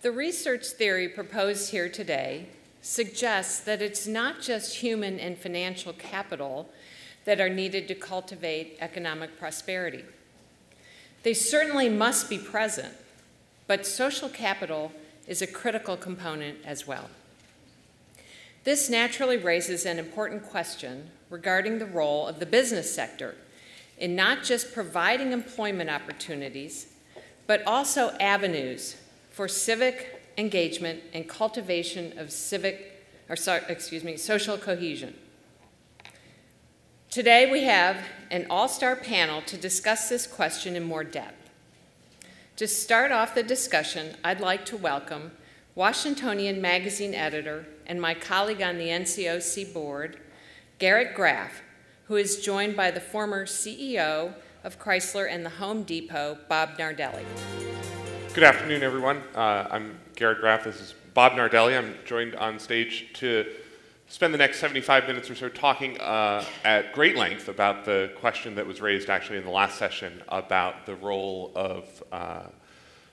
The research theory proposed here today suggests that it's not just human and financial capital that are needed to cultivate economic prosperity. They certainly must be present, but social capital is a critical component as well. This naturally raises an important question regarding the role of the business sector in not just providing employment opportunities, but also avenues for civic engagement and cultivation of social cohesion. Today we have an all-star panel to discuss this question in more depth. To start off the discussion, I'd like to welcome Washingtonian Magazine editor and my colleague on the NCOC board, Garrett Graff, who is joined by the former CEO of Chrysler and the Home Depot, Bob Nardelli. Good afternoon, everyone. I'm Garrett Graff. This is Bob Nardelli. I'm joined on stage to spend the next 75 minutes or so talking at great length about the question that was raised actually in the last session about the role of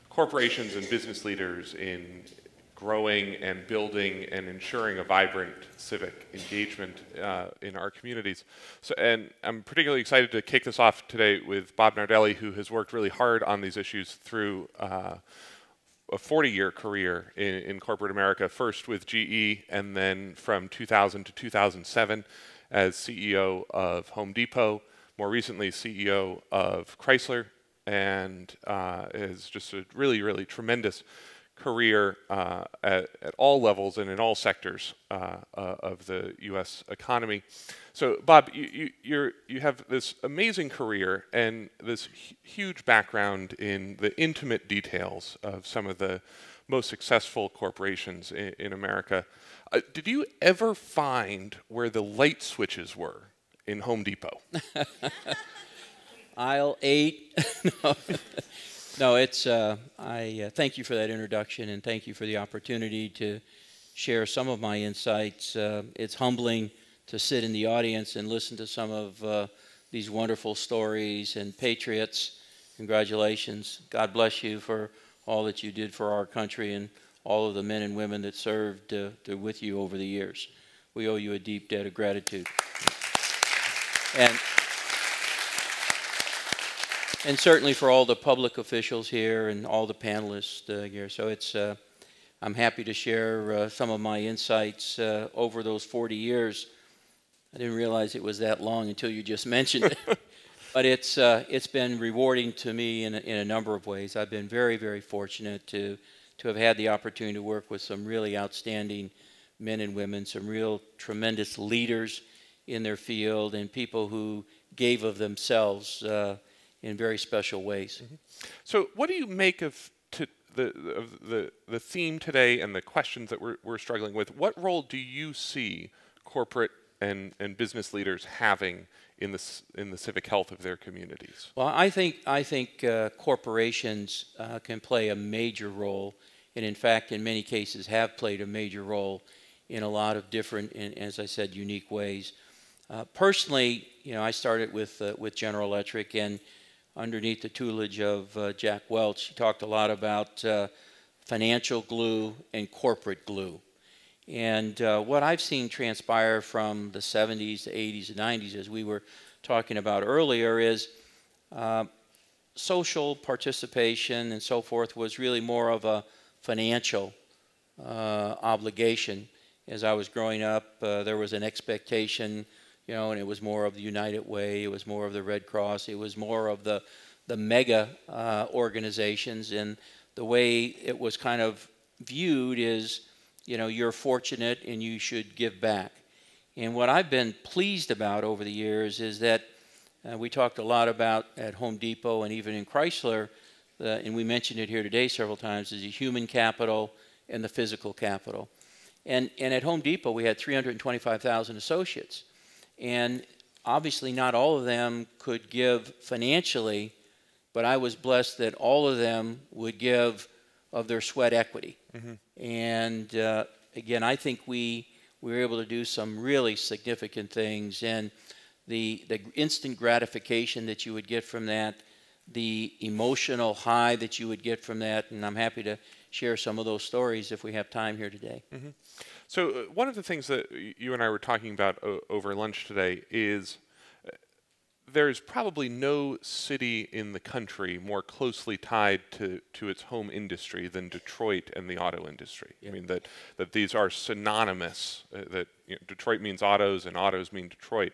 corporations and business leaders in growing and building and ensuring a vibrant civic engagement in our communities. And I'm particularly excited to kick this off today with Bob Nardelli, who has worked really hard on these issues through a 40-year career in corporate America, first with GE and then from 2000 to 2007 as CEO of Home Depot, more recently CEO of Chrysler, and is just a really, really tremendous career at all levels and in all sectors of the U.S. economy. So, Bob, you have this amazing career and this huge background in the intimate details of some of the most successful corporations in America. Did you ever find where the light switches were in Home Depot? Aisle 8. No, it's, I thank you for that introduction and thank you for the opportunity to share some of my insights. It's humbling to sit in the audience and listen to some of these wonderful stories. And patriots, congratulations. God bless you for all that you did for our country and all of the men and women that served with you over the years. We owe you a deep debt of gratitude. And certainly for all the public officials here and all the panelists here. So it's, I'm happy to share some of my insights over those 40 years. I didn't realize it was that long until you just mentioned it. But it's been rewarding to me in a number of ways. I've been very, very fortunate to have had the opportunity to work with some really outstanding men and women, some real tremendous leaders in their field, and people who gave of themselves in very special ways. Mm-hmm. So what do you make of the theme today and the questions that we're struggling with? What role do you see corporate and business leaders having in the civic health of their communities? Well, I think corporations can play a major role, and in fact, in many cases, have played a major role in a lot of different, and as I said, unique ways. Personally, you know, I started with General Electric, and underneath the tutelage of Jack Welch, he talked a lot about financial glue and corporate glue. And what I've seen transpire from the 70s, the 80s, and 90s, as we were talking about earlier, is social participation and so forth was really more of a financial obligation. As I was growing up, there was an expectation, you know, and it was more of the United Way, it was more of the Red Cross, it was more of the mega organizations, and the way it was kind of viewed is, you know, you're fortunate and you should give back. And what I've been pleased about over the years is that we talked a lot about at Home Depot and even in Chrysler, and we mentioned it here today several times, is the human capital and the physical capital. And at Home Depot, we had 325,000 associates. And obviously not all of them could give financially, but I was blessed that all of them would give of their sweat equity. Mm-hmm. And again, I think we were able to do some really significant things. And the instant gratification that you would get from that, the emotional high that you would get from that, and I'm happy to share some of those stories if we have time here today. Mm-hmm. So one of the things that you and I were talking about over lunch today is there's probably no city in the country more closely tied to its home industry than Detroit and the auto industry. Yeah. I mean, that these are synonymous, that Detroit means autos and autos mean Detroit.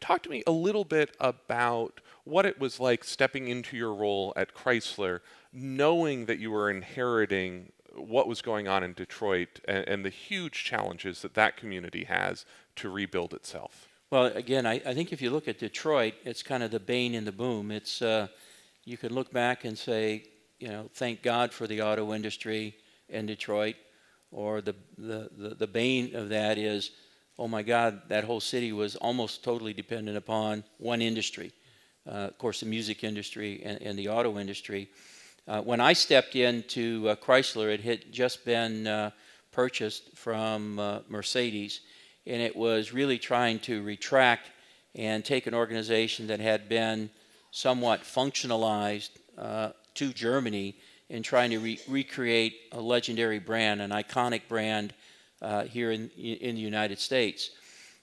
Talk to me a little bit about what it was like stepping into your role at Chrysler, knowing that you were inheriting what was going on in Detroit and the huge challenges that that community has to rebuild itself. Well, again, I think if you look at Detroit, it's kind of the bane and the boom. It's you can look back and say, thank God for the auto industry in Detroit, or the bane of that is, oh my God, that whole city was almost totally dependent upon one industry. Of course, the music industry and the auto industry. When I stepped into Chrysler, it had just been purchased from Mercedes. And it was really trying to retract and take an organization that had been somewhat functionalized to Germany and trying to recreate a legendary brand, an iconic brand here in the United States.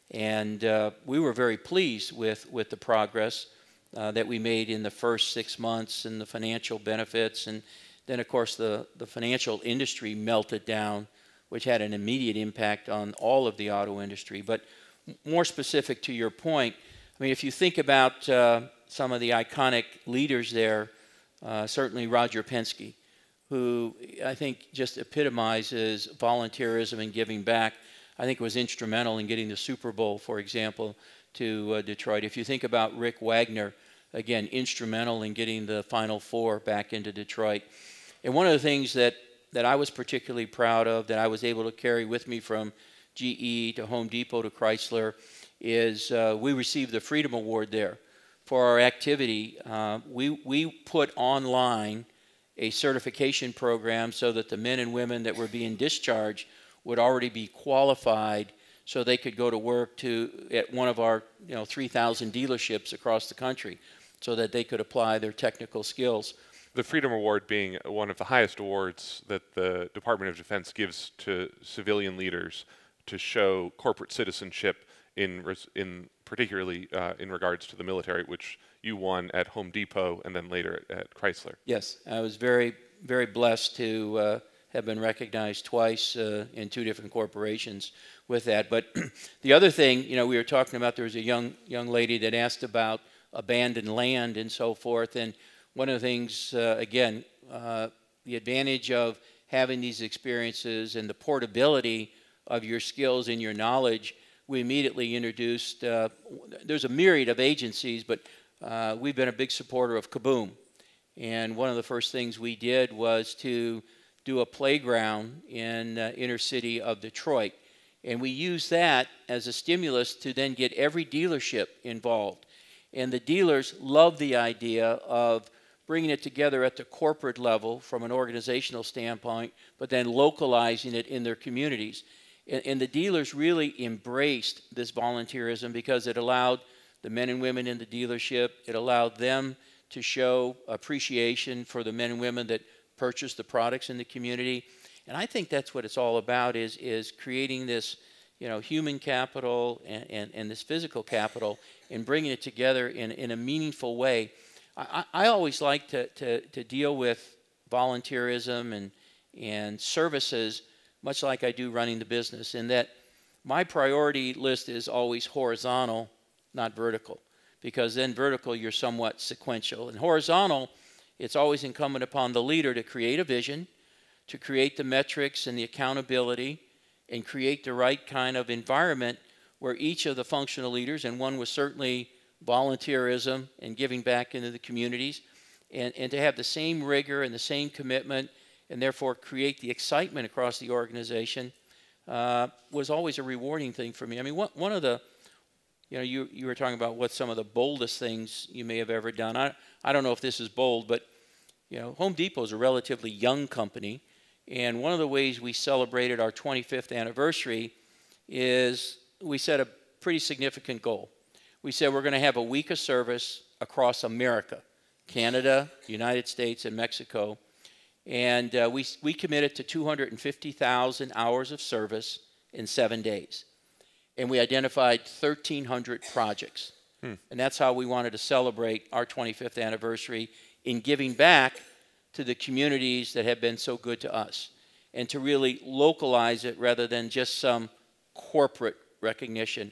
And we were very pleased with the progress that we made in the first 6 months and the financial benefits. And then, of course, the financial industry melted down, which had an immediate impact on all of the auto industry. But more specific to your point, I mean, if you think about some of the iconic leaders there, certainly Roger Penske, who I think just epitomizes volunteerism and giving back. I think was instrumental in getting the Super Bowl, for example, to Detroit. If you think about Rick Wagner, again, instrumental in getting the Final Four back into Detroit. And one of the things that I was particularly proud of, that I was able to carry with me from GE to Home Depot to Chrysler, is we received the Freedom Award there for our activity. We put online a certification program so that the men and women that were being discharged would already be qualified so they could go to work at one of our 3,000 dealerships across the country so that they could apply their technical skills. The Freedom Award being one of the highest awards that the Department of Defense gives to civilian leaders to show corporate citizenship in particularly in regards to the military, which you won at Home Depot and then later at Chrysler. Yes, I was very, very blessed to have been recognized twice in 2 different corporations with that. But the other thing, we were talking about, there was a young lady that asked about abandoned land and so forth, and one of the things, again, the advantage of having these experiences and the portability of your skills and your knowledge, we immediately introduced, there's a myriad of agencies, but we've been a big supporter of Kaboom. And one of the first things we did was to do a playground in inner city of Detroit. And we used that as a stimulus to then get every dealership involved. And the dealers loved the idea of bringing it together at the corporate level from an organizational standpoint, but then localizing it in their communities. And the dealers really embraced this volunteerism because it allowed the men and women in the dealership, it allowed them to show appreciation for the men and women that purchase the products in the community. And I think that's what it's all about, is creating this human capital and this physical capital and bringing it together in a meaningful way. I always like to deal with volunteerism and services much like I do running the business, in that my priority list is always horizontal, not vertical, because then vertical you're somewhat sequential. And horizontal, it's always incumbent upon the leader to create a vision, to create the metrics and the accountability, and create the right kind of environment where each of the functional leaders, and one was certainly volunteerism and giving back into the communities, and to have the same rigor and the same commitment, and therefore create the excitement across the organization, was always a rewarding thing for me. I mean, one of the, you were talking about what some of the boldest things you may have ever done. I don't know if this is bold, but Home Depot is a relatively young company, and one of the ways we celebrated our 25th anniversary is we set a pretty significant goal. We said we're going to have a week of service across America, Canada, United States, and Mexico. And we committed to 250,000 hours of service in 7 days. And we identified 1,300 projects. And that's how we wanted to celebrate our 25th anniversary in giving back to the communities that have been so good to us, and to really localize it rather than just some corporate recognition.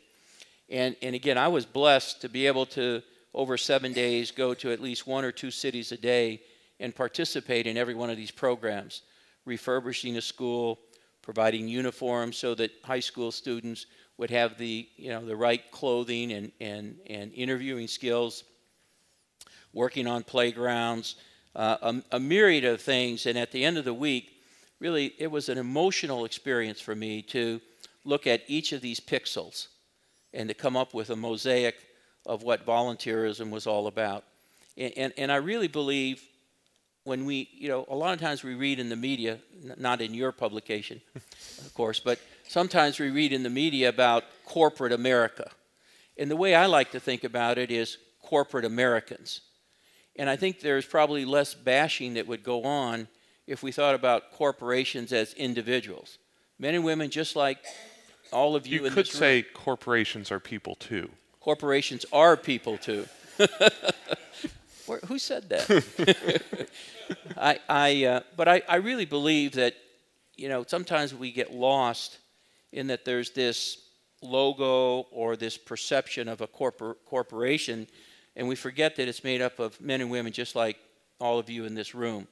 And again, I was blessed to be able to, over 7 days, go to at least 1 or 2 cities a day and participate in every one of these programs, refurbishing a school, providing uniforms so that high school students would have the right clothing and interviewing skills, working on playgrounds, a myriad of things. And at the end of the week, really, it was an emotional experience for me to look at each of these pixels and to come up with a mosaic of what volunteerism was all about. And I really believe when we, a lot of times we read in the media, not in your publication, of course, but sometimes we read in the media about corporate America. And the way I like to think about it is corporate Americans. And I think there's probably less bashing that would go on if we thought about corporations as individuals. Men and women just like all of you in this room. You could say corporations are people too. Corporations are people too. Who said that? But I really believe that, sometimes we get lost in that there's this logo or this perception of a corporation, and we forget that it's made up of men and women just like all of you in this room.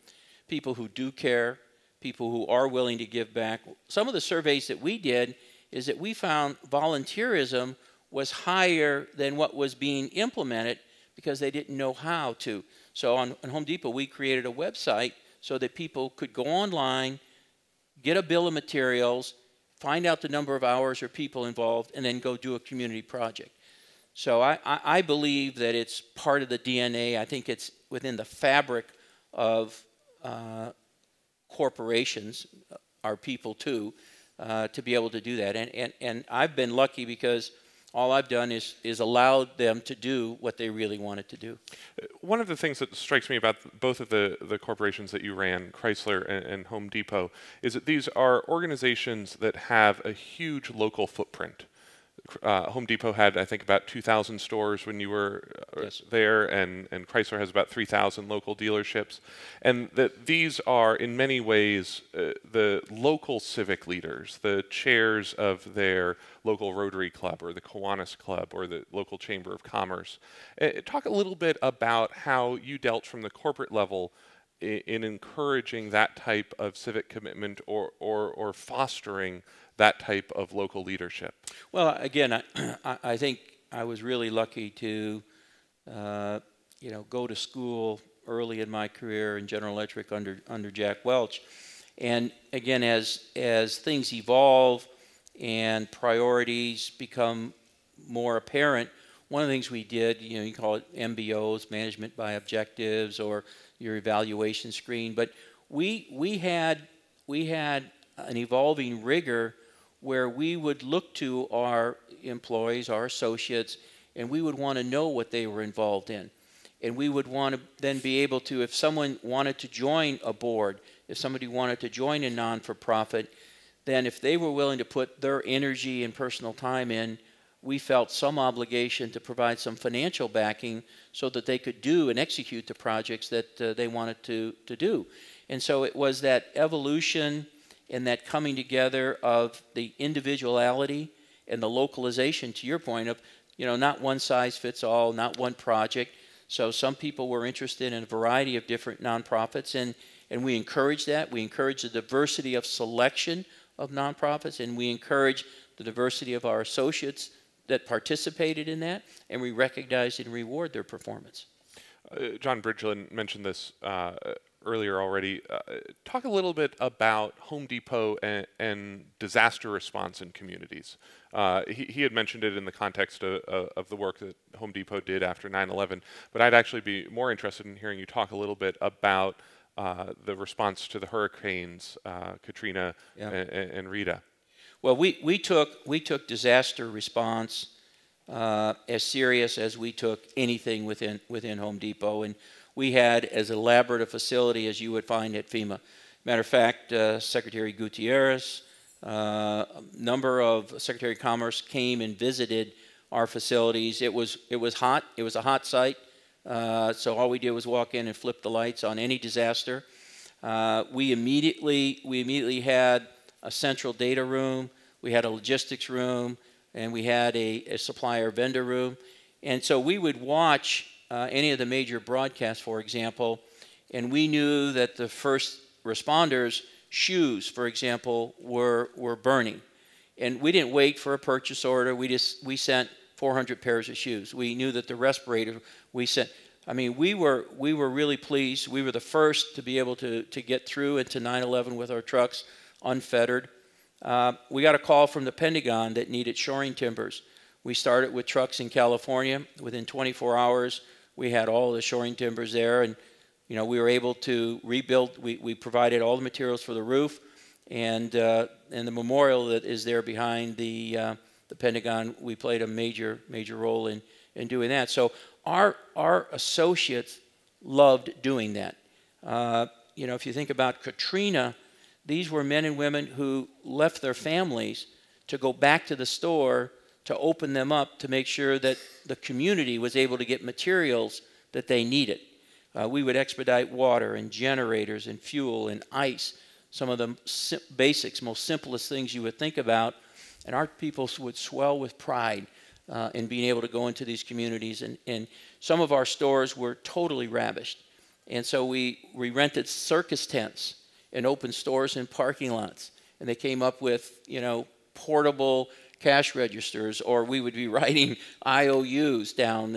People who do care, people who are willing to give back. Some of the surveys that we did is that we found volunteerism was higher than what was being implemented because they didn't know how to. So on Home Depot, we created a website so that people could go online, get a bill of materials, find out the number of hours or people involved, and then go do a community project. So I believe that it's part of the DNA. I think it's within the fabric of corporations, our people too, to be able to do that. And I've been lucky because all I've done is allowed them to do what they really wanted to do. One of the things that strikes me about both of the corporations that you ran, Chrysler and Home Depot, is that these are organizations that have a huge local footprint. Home Depot had, I think, about 2,000 stores when you were there, and Chrysler has about 3,000 local dealerships. And that these are, in many ways, the local civic leaders, the chairs of their local Rotary Club or the Kiwanis Club or the local Chamber of Commerce. Talk a little bit about how you dealt from the corporate level in encouraging that type of civic commitment or fostering that type of local leadership. Well, again, I think I was really lucky to, go to school early in my career in General Electric under Jack Welch, and again, as things evolve and priorities become more apparent, one of the things we did, you call it MBOs, management by objectives, or your evaluation screen, but we had an evolving rigor where we would look to our employees, our associates, and we would want to know what they were involved in. And we would want to then be able to, if someone wanted to join a board, if somebody wanted to join a non-for-profit, then if they were willing to put their energy and personal time in, we felt some obligation to provide some financial backing so that they could do and execute the projects that they wanted to do. And so it was that evolution and that coming together of the individuality and the localization, to your point of, not one size fits all, not one project. So some people were interested in a variety of different nonprofits, and we encourage that. We encourage the diversity of selection of nonprofits, and we encourage the diversity of our associates that participated in that, and we recognize and reward their performance. John Bridgeland mentioned this earlier already. Talk a little bit about Home Depot and disaster response in communities. He had mentioned it in the context of the work that Home Depot did after 9/11, but I'd actually be more interested in hearing you talk a little bit about the response to the hurricanes, Katrina and Rita. Well, we took disaster response as serious as we took anything within Home Depot, and we had as elaborate a facility as you would find at FEMA. Matter of fact, Secretary Gutierrez, a number of Secretary of Commerce came and visited our facilities. It was hot. It was a hot site. So all we did was walk in and flip the lights on any disaster. We immediately had a central data room. We had a logistics room, and we had a supplier vendor room. And so we would watch any of the major broadcasts, for example, and we knew that the first responders' shoes, for example, were burning. And we didn't wait for a purchase order. We sent 400 pairs of shoes. We knew that the respirator we sent. I mean, we were really pleased. We were the first to be able to get through into 9/11 with our trucks unfettered. We got a call from the Pentagon that needed shoring timbers. We started with trucks in California. Within 24 hours, we had all the shoring timbers there, and we were able to rebuild. We provided all the materials for the roof, and the memorial that is there behind the Pentagon. We played a major role in doing that. So our associates loved doing that. If you think about Katrina, these were men and women who left their families to go back to the store to open them up to make sure that the community was able to get materials that they needed. We would expedite water and generators and fuel and ice, some of the basics, most simplest things you would think about, and our people would swell with pride in being able to go into these communities. And some of our stores were totally ravished. And so we rented circus tents and opened stores in parking lots. And they came up with, portable cash registers, or we would be writing IOUs down,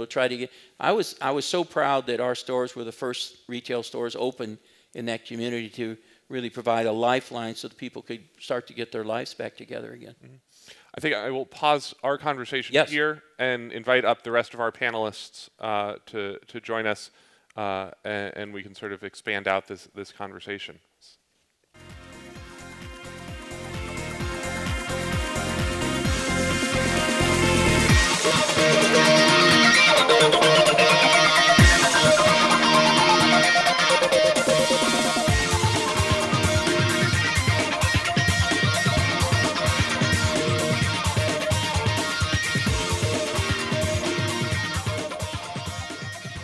try to get. I was so proud that our stores were the first retail stores open in that community to really provide a lifeline so that people could start to get their lives back together again. Mm-hmm. I think I will pause our conversation here and invite up the rest of our panelists to join us, and we can sort of expand out this conversation.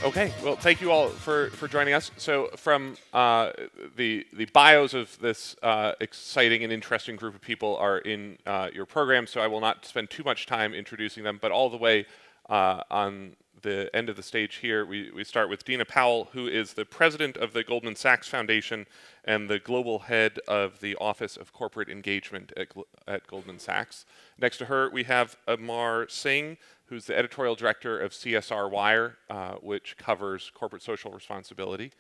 Okay, well, thank you all for joining us. So from the bios of this exciting and interesting group of people are in your program, so I will not spend too much time introducing them, but all the way on the end of the stage here, we start with Dina Powell, who is the president of the Goldman Sachs Foundation and the global head of the Office of Corporate Engagement at Goldman Sachs. Next to her, we have Amar Singh, who's the editorial director of CSR Wire, which covers corporate social responsibility.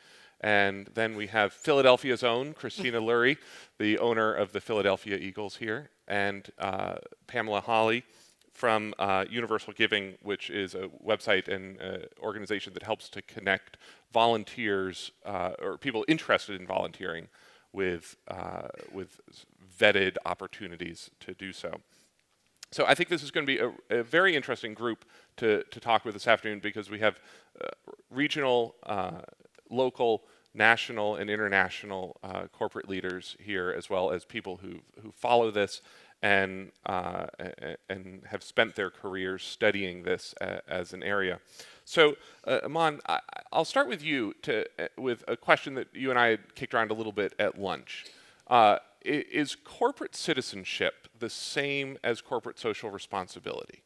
And then we have Philadelphia's own Christina Lurie, the owner of the Philadelphia Eagles here, and Pamela Hawley from Universal Giving, which is a website and organization that helps to connect volunteers or people interested in volunteering with vetted opportunities to do so. So I think this is going to be a very interesting group to talk with this afternoon, because we have regional, local, national, and international corporate leaders here, as well as people who follow this and have spent their careers studying this as an area. So, Aman, I'll start with you with a question that you and I had kicked around a little bit at lunch. Is corporate citizenship the same as corporate social responsibility?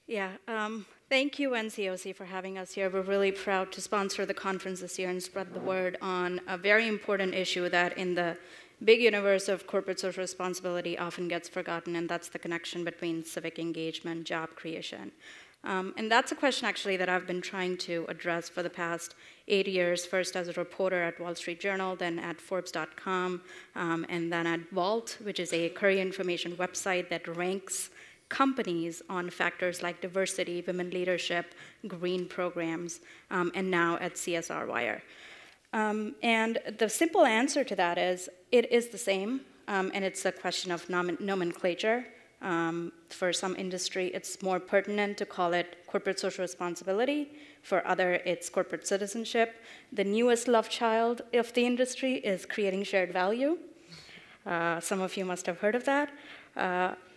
Yeah, thank you, NCOC, for having us here. We're really proud to sponsor the conference this year and spread the word on a very important issue that in the big universe of corporate social responsibility often gets forgotten, and that's the connection between civic engagement, job creation. And that's a question actually that I've been trying to address for the past 8 years, first as a reporter at Wall Street Journal, then at Forbes.com, and then at Vault, which is a career information website that ranks companies on factors like diversity, women leadership, green programs, and now at CSR Wire. And the simple answer to that is it is the same, and it's a question of nomenclature. For some industry, it's more pertinent to call it corporate social responsibility. For other, it's corporate citizenship. The newest love child of the industry is creating shared value. Some of you must have heard of that.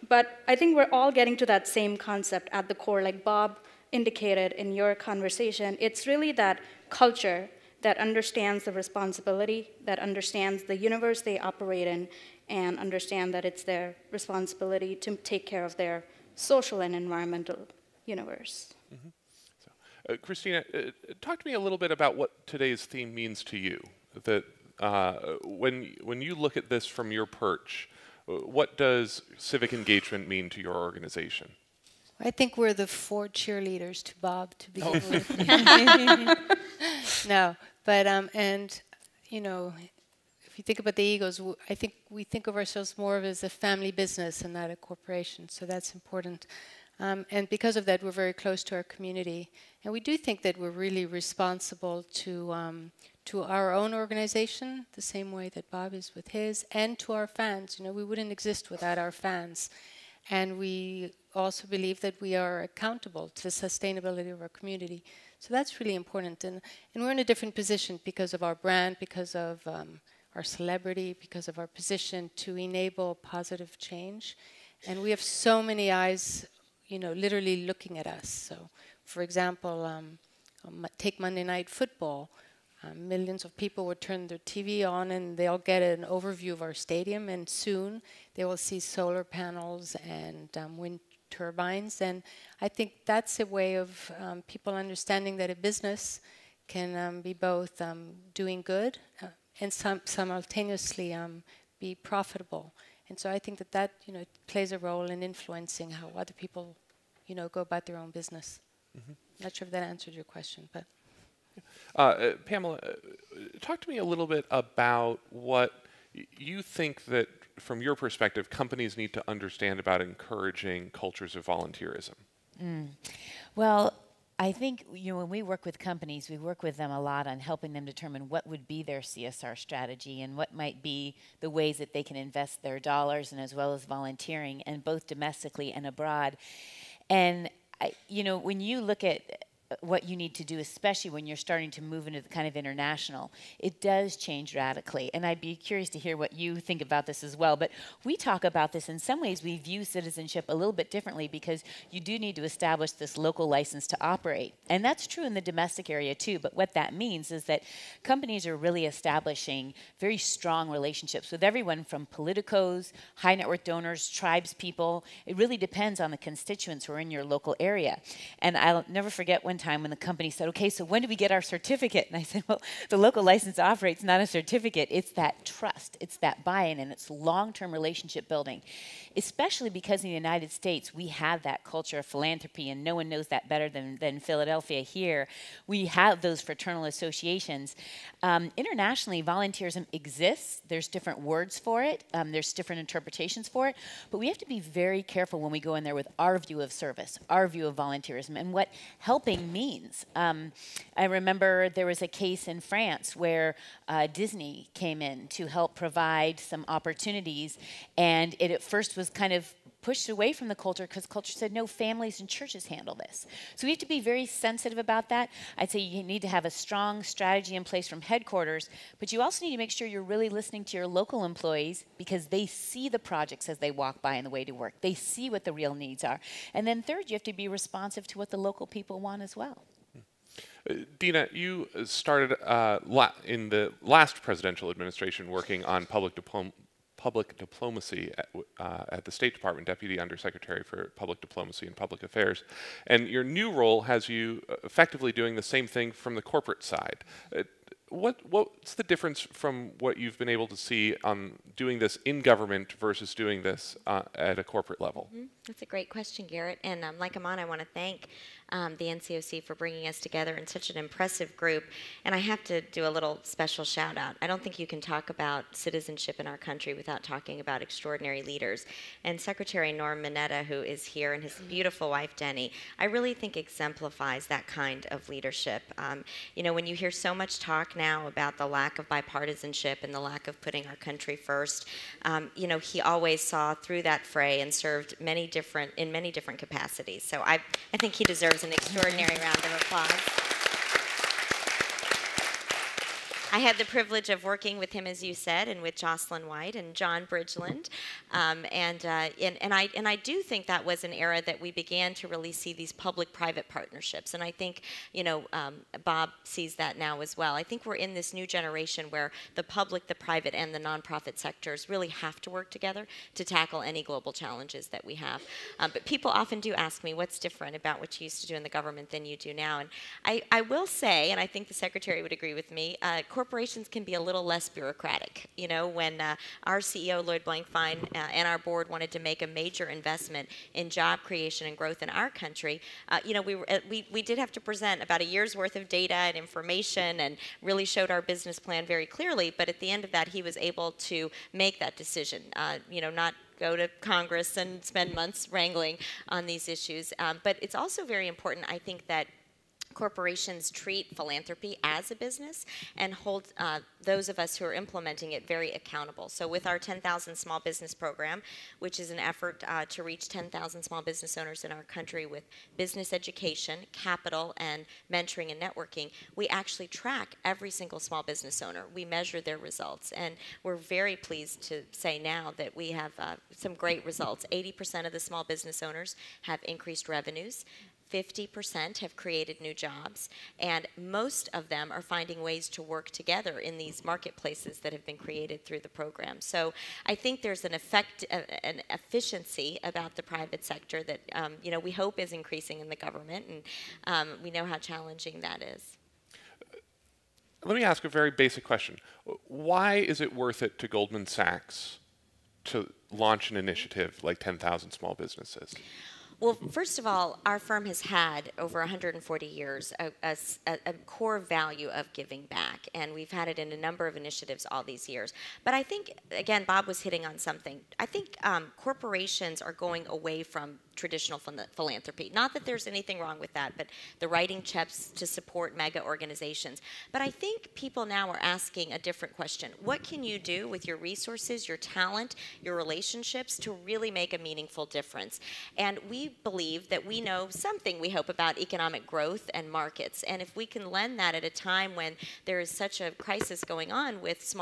But I think we're all getting to that same concept at the core, like Bob indicated in your conversation. It's really that culture that understands the responsibility, that understands the universe they operate in, and understand that it's their responsibility to take care of their social and environmental universe. Mm-hmm. So, Christina, talk to me a little bit about what today's theme means to you. That when you look at this from your perch, what does civic engagement mean to your organization? I think we're the 4 cheerleaders to Bob to begin with. No, but and you know, if you think about the Eagles, I think we think of ourselves more of as a family business and not a corporation. So that's important. And because of that, we're very close to our community, and we do think that we're really responsible to our own organization, the same way that Bob is with his, and to our fans. You know, we wouldn't exist without our fans. And we also believe that we are accountable to the sustainability of our community. So that's really important. And we're in a different position because of our brand, because of our celebrity, because of our position to enable positive change. And we have so many eyes, you know, literally looking at us. So, for example, take Monday Night Football. Millions of people would turn their TV on and they'll get an overview of our stadium, and soon they will see solar panels and wind turbines. And I think that's a way of people understanding that a business can be both doing good and simultaneously be profitable. And so I think that you know, plays a role in influencing how other people, you know, go about their own business. Mm-hmm. Not sure if that answered your question, but. Pamela, talk to me a little bit about what you think that, from your perspective, companies need to understand about encouraging cultures of volunteerism. Well, I think, you know, when we work with companies, we work with them a lot on helping them determine what would be their CSR strategy and what might be the ways that they can invest their dollars, and as well as volunteering, and both domestically and abroad. And you know, when you look at what you need to do, especially when you're starting to move into the kind of international, it does change radically. And I'd be curious to hear what you think about this as well. But we talk about this in some ways. We view citizenship a little bit differently, because you do need to establish this local license to operate. And that's true in the domestic area too. But what that means is that companies are really establishing very strong relationships with everyone from politicos, high net worth donors, tribes people. It really depends on the constituents who are in your local area. And I'll never forget one time when the company said, okay, so when do we get our certificate? And I said, well, the local license to operate is not a certificate. It's that trust. It's that buy-in, and it's long-term relationship building, especially because in the United States, we have that culture of philanthropy, and no one knows that better than Philadelphia here. We have those fraternal associations. Internationally, volunteerism exists. There's different words for it. There's different interpretations for it. But we have to be very careful when we go in there with our view of service, our view of volunteerism, and what helping means. I remember there was a case in France where Disney came in to help provide some opportunities, and it at first was kind of pushed away from the culture because culture said, no, families and churches handle this. So we have to be very sensitive about that. I'd say you need to have a strong strategy in place from headquarters, but you also need to make sure you're really listening to your local employees, because they see the projects as they walk by on the way to work. They see what the real needs are. And then third, you have to be responsive to what the local people want as well. Dina, you started in the last presidential administration working on public diplomacy at the State Department, Deputy Undersecretary for Public Diplomacy and Public Affairs. And your new role has you effectively doing the same thing from the corporate side. What's the difference from what you've been able to see on doing this in government versus doing this at a corporate level? That's a great question, Garrett. And like Aman, I want to thank the NCOC, for bringing us together in such an impressive group. And I have to do a little special shout out. I don't think you can talk about citizenship in our country without talking about extraordinary leaders. And Secretary Norm Mineta, who is here, and his beautiful wife Denny, I really think exemplifies that kind of leadership. You know, when you hear so much talk now about the lack of bipartisanship and the lack of putting our country first, you know, he always saw through that fray and served in many different capacities. So I think he deserves an extraordinary round of applause. I had the privilege of working with him, as you said, and with Jocelyn White and John Bridgeland, and I do think that was an era that we began to really see these public-private partnerships, and I think, you know, Bob sees that now as well. I think we're in this new generation where the public, the private, and the nonprofit sectors really have to work together to tackle any global challenges that we have. But people often do ask me, what's different about what you used to do in the government than you do now? And I will say, and I think the Secretary would agree with me, corporations can be a little less bureaucratic. You know, when our CEO, Lloyd Blankfein, and our board wanted to make a major investment in job creation and growth in our country, you know, we did have to present about a year's worth of data and information and really showed our business plan very clearly. But at the end of that, he was able to make that decision, you know, not go to Congress and spend months wrangling on these issues. But it's also very important, I think, that corporations treat philanthropy as a business and hold those of us who are implementing it very accountable. So with our 10,000 Small Business Program, which is an effort to reach 10,000 small business owners in our country with business education, capital, and mentoring and networking, we actually track every single small business owner. We measure their results, and we're very pleased to say now that we have some great results. 80% of the small business owners have increased revenues. 50% have created new jobs, and most of them are finding ways to work together in these marketplaces that have been created through the program. So I think there's an efficiency about the private sector that you know, we hope is increasing in the government, and we know how challenging that is. Let me ask a very basic question. Why is it worth it to Goldman Sachs to launch an initiative like 10,000 Small Businesses? Well, first of all, our firm has had over 140 years a core value of giving back, and we've had it in a number of initiatives all these years. But I think, again, Bob was hitting on something. I think corporations are going away from traditional philanthropy. Not that there's anything wrong with that, but the writing checks to support mega organizations. But I think people now are asking a different question. What can you do with your resources, your talent, your relationships to really make a meaningful difference? And we believe that we know something, we hope, about economic growth and markets. And if we can lend that at a time when there is such a crisis going on with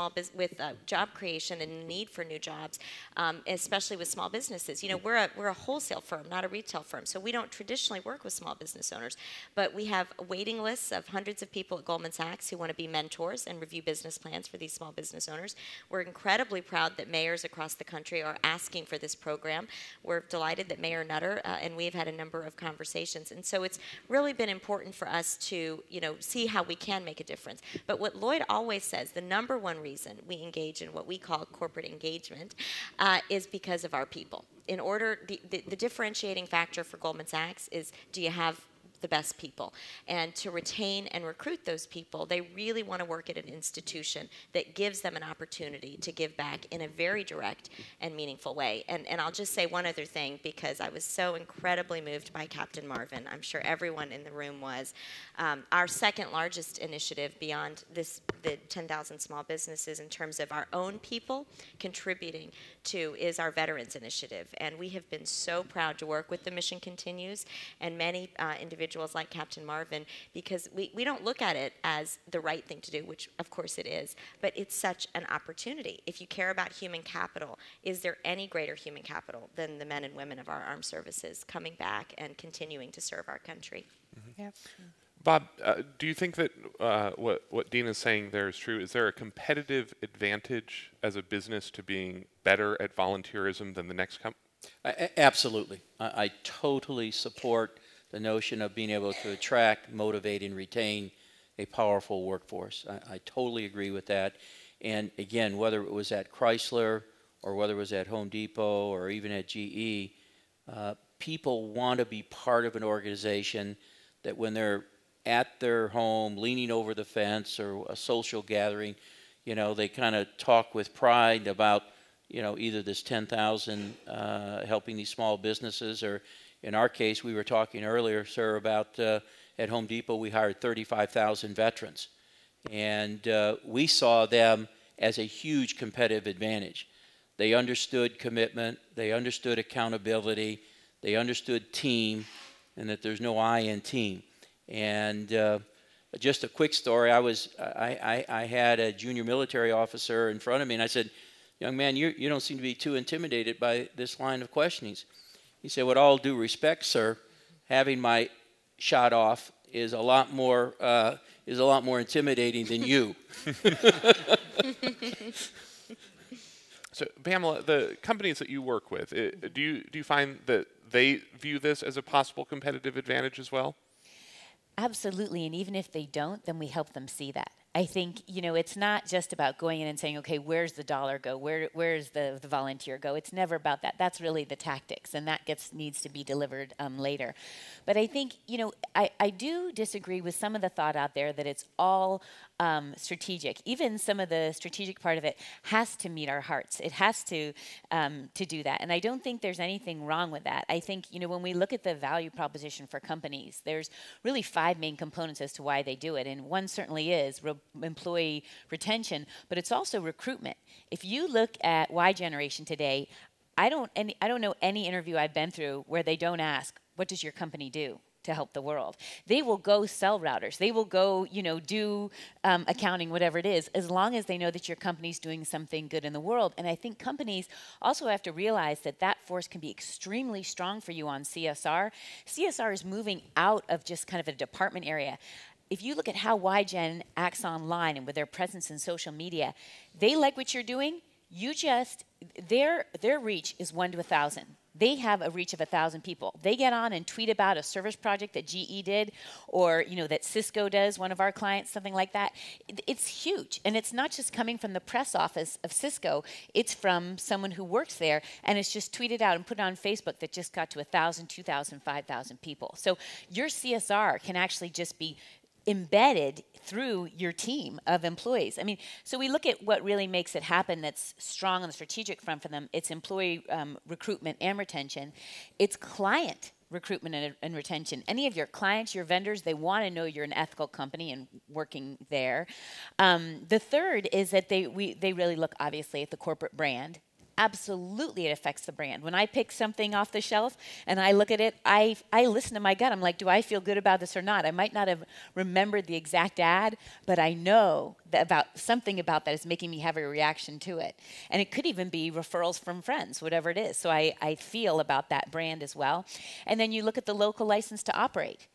job creation and need for new jobs, especially with small businesses. You know, we're a wholesale firm, not a retail firm, so we don't traditionally work with small business owners. But we have waiting lists of hundreds of people at Goldman Sachs who want to be mentors and review business plans for these small business owners. We're incredibly proud that mayors across the country are asking for this program. We're delighted that Mayor Nutter and we have had a number of conversations. And so it's really been important for us to, you know, see how we can make a difference. But what Lloyd always says, the number one reason we engage in what we call corporate engagement is because of our people. In order, the differentiating factor for Goldman Sachs is, do you have the best people? And to retain and recruit those people, they really want to work at an institution that gives them an opportunity to give back in a very direct and meaningful way. And I'll just say one other thing, because I was so incredibly moved by Captain Marvin. I'm sure everyone in the room was. Our second largest initiative beyond the 10,000 small businesses in terms of our own people contributing to is our Veterans Initiative. And we have been so proud to work with the Mission Continues and many individuals like Captain Marvin, because we don't look at it as the right thing to do, which of course it is, but it's such an opportunity. If you care about human capital, is there any greater human capital than the men and women of our armed services coming back and continuing to serve our country? Mm-hmm. Yep. Bob, do you think that what Dean is saying there is true? Is there a competitive advantage as a business to being better at volunteerism than the next company? Absolutely. I totally support the notion of being able to attract, motivate, and retain a powerful workforce. I totally agree with that. And again, whether it was at Chrysler or whether it was at Home Depot or even at GE, people want to be part of an organization that when they're at their home, leaning over the fence or a social gathering, you know, they kind of talk with pride about, you know, either this 10,000 helping these small businesses, or in our case, we were talking earlier, sir, about at Home Depot, we hired 35,000 veterans. And we saw them as a huge competitive advantage. They understood commitment, they understood accountability, they understood team, and that there's no I in team. And just a quick story, I had a junior military officer in front of me, and I said, young man, you don't seem to be too intimidated by this line of questionings. He said, with all due respect, sir, having my shot off is a lot more intimidating than you. So, Pamela, the companies that you work with, do you find that they view this as a possible competitive advantage as well? Absolutely, and even if they don't, then we help them see that. I think, you know, it's not just about going in and saying, okay, where's the dollar go? Where's the volunteer go? It's never about that. That's really the tactics, and that needs to be delivered later. But I think, you know, I do disagree with some of the thought out there that it's all strategic. Even some of the strategic part of it has to meet our hearts. It has to do that. And I don't think there's anything wrong with that. I think, you know, when we look at the value proposition for companies, there's really 5 main components as to why they do it. And one certainly is employee retention, but it's also recruitment. If you look at Y generation today, I don't know any interview I've been through where they don't ask, what does your company do to help the world? They will go sell routers. They will go, you know, do accounting, whatever it is, as long as they know that your company's doing something good in the world. And I think companies also have to realize that that force can be extremely strong for you on CSR. CSR is moving out of just kind of a department area. If you look at how YGen acts online and with their presence in social media, they like what you're doing. You just, their reach is 1 to 1,000. They have a reach of 1,000 people. They get on and tweet about a service project that GE did, or, you know, that Cisco does, one of our clients, something like that. It's huge. And it's not just coming from the press office of Cisco. It's from someone who works there, and it's just tweeted out and put on Facebook that just got to 1,000, 2,000, 5,000 people. So your CSR can actually just be embedded through your team of employees. I mean, so we look at what really makes it happen that's strong on the strategic front for them. It's employee recruitment and retention. It's client recruitment and retention. Any of your clients, your vendors, they want to know you're an ethical company and working there. The third is that they really look, obviously, at the corporate brand. Absolutely, it affects the brand. When I pick something off the shelf and I look at it, I listen to my gut. I'm like, do I feel good about this or not? I might not have remembered the exact ad, but I know that something about that is making me have a reaction to it. And it could even be referrals from friends, whatever it is. So I feel about that brand as well. And then you look at the local license to operate.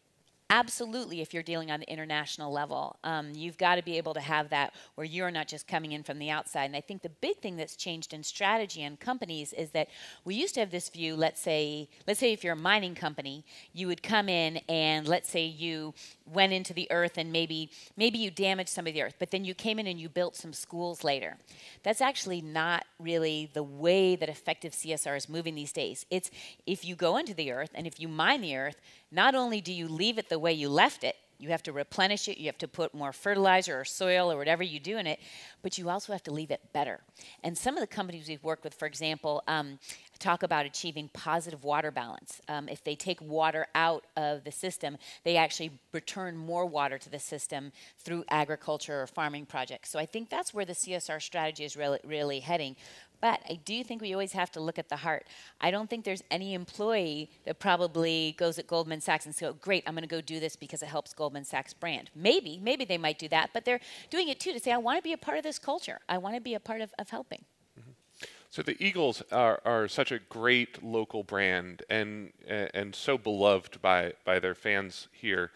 Absolutely, if you're dealing on the international level, you've got to be able to have that where you're not just coming in from the outside. And I think the big thing that's changed in strategy and companies is that we used to have this view, let's say if you're a mining company, you would come in and let's say you went into the earth and maybe you damaged some of the earth, but then you came in and you built some schools later. That's actually not really the way that effective CSR is moving these days. It's if you go into the earth and if you mine the earth, not only do you leave it the way you left it, you have to replenish it, you have to put more fertilizer or soil or whatever you do in it, but you also have to leave it better. And some of the companies we've worked with, for example, talk about achieving positive water balance. If they take water out of the system, they actually return more water to the system through agriculture or farming projects. So I think that's where the CSR strategy is really heading. But I do think we always have to look at the heart. I don't think there's any employee that probably goes at Goldman Sachs and says, great, I'm going to go do this because it helps Goldman Sachs brand. Maybe they might do that, but they're doing it too to say, I want to be a part of this culture. I want to be a part of helping. So the Eagles are such a great local brand and so beloved by their fans here.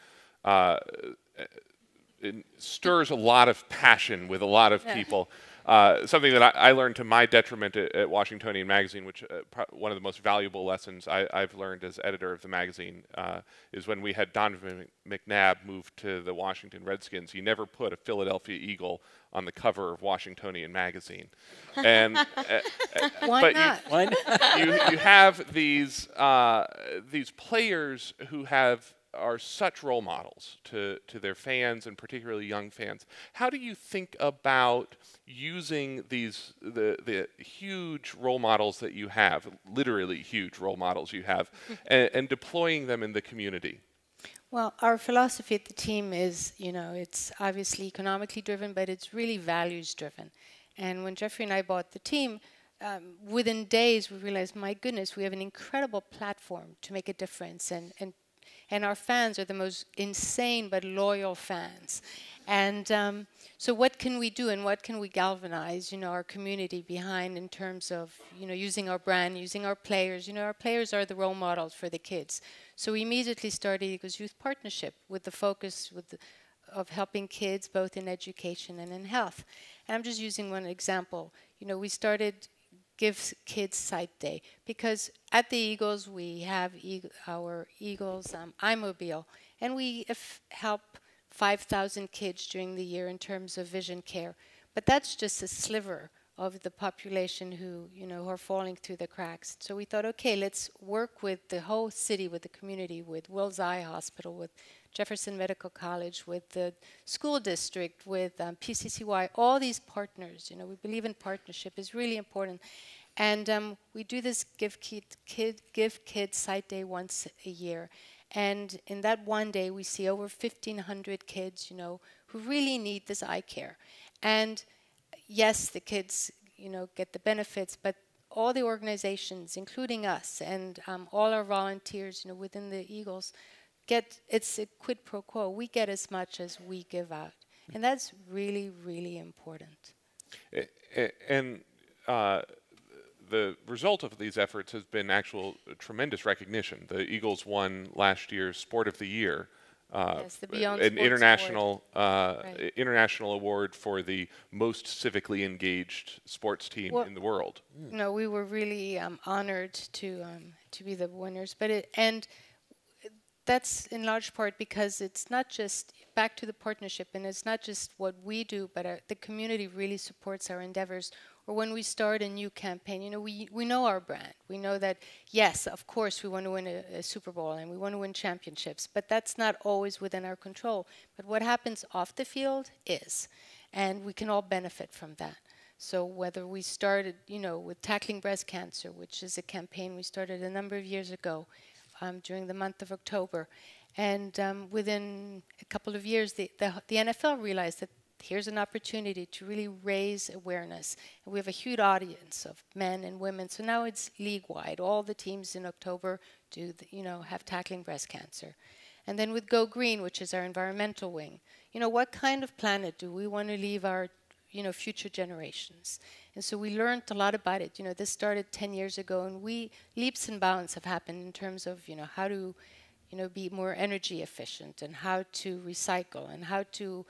It stirs a lot of passion with a lot of people. Something that I learned to my detriment at Washingtonian Magazine, which one of the most valuable lessons I've learned as editor of the magazine is when we had Donovan McNabb move to the Washington Redskins. He never put a Philadelphia Eagle on the cover of Washingtonian Magazine. And Why not? You have these players who have are such role models to their fans, and particularly young fans. How do you think about using the huge role models that you have, literally huge role models you have, and deploying them in the community? Well, our philosophy at the team is, it's obviously economically driven, but it's really values driven. And when Jeffrey and I bought the team, within days we realized, my goodness, we have an incredible platform to make a difference. And our fans are the most insane but loyal fans. And so what can we do, and what can we galvanize, our community behind in terms of, using our brand, using our players. Our players are the role models for the kids. So we immediately started Eagles Youth Partnership with the focus of helping kids both in education and in health. And I'm just using one example. We started Give Kids Sight Day because at the Eagles we have our Eagles iMobile, and we help 5,000 kids during the year in terms of vision care. But that's just a sliver of the population who are falling through the cracks. So we thought, okay, let's work with the whole city, with the community, with Wills Eye Hospital, with Jefferson Medical College, with the school district, with PCCY, all these partners. We believe in partnership is really important. And we do this Give Kids Sight Day once a year. And in that one day, we see over 1,500 kids, who really need this eye care. And yes, the kids, get the benefits, but all the organizations, including us, and all our volunteers, within the Eagles, it's a quid pro quo. We get as much as we give out. And that's really, really important. And the result of these efforts has been actual tremendous recognition. The Eagles won last year's Sport of the Year. Yes, the Beyond an Sports international Award. international award for the most civically engaged sports team in the world. No, we were really honored to be the winners, and that's in large part because it's not just back to the partnership, and it's not just what we do, but the community really supports our endeavors. Or when we start a new campaign, we know our brand. We know that, yes, of course, we want to win a Super Bowl and we want to win championships, but that's not always within our control. But what happens off the field is, and we can all benefit from that. So whether we started, with tackling breast cancer, which is a campaign we started a number of years ago during the month of October, and within a couple of years, the NFL realized that here's an opportunity to really raise awareness. And we have a huge audience of men and women. So now it's league-wide. All the teams in October have tackling breast cancer. And then with Go Green, which is our environmental wing, what kind of planet do we want to leave our future generations? And so we learned a lot about it. This started 10 years ago, and leaps and bounds have happened in terms of, how to, be more energy efficient, and how to recycle, and how to,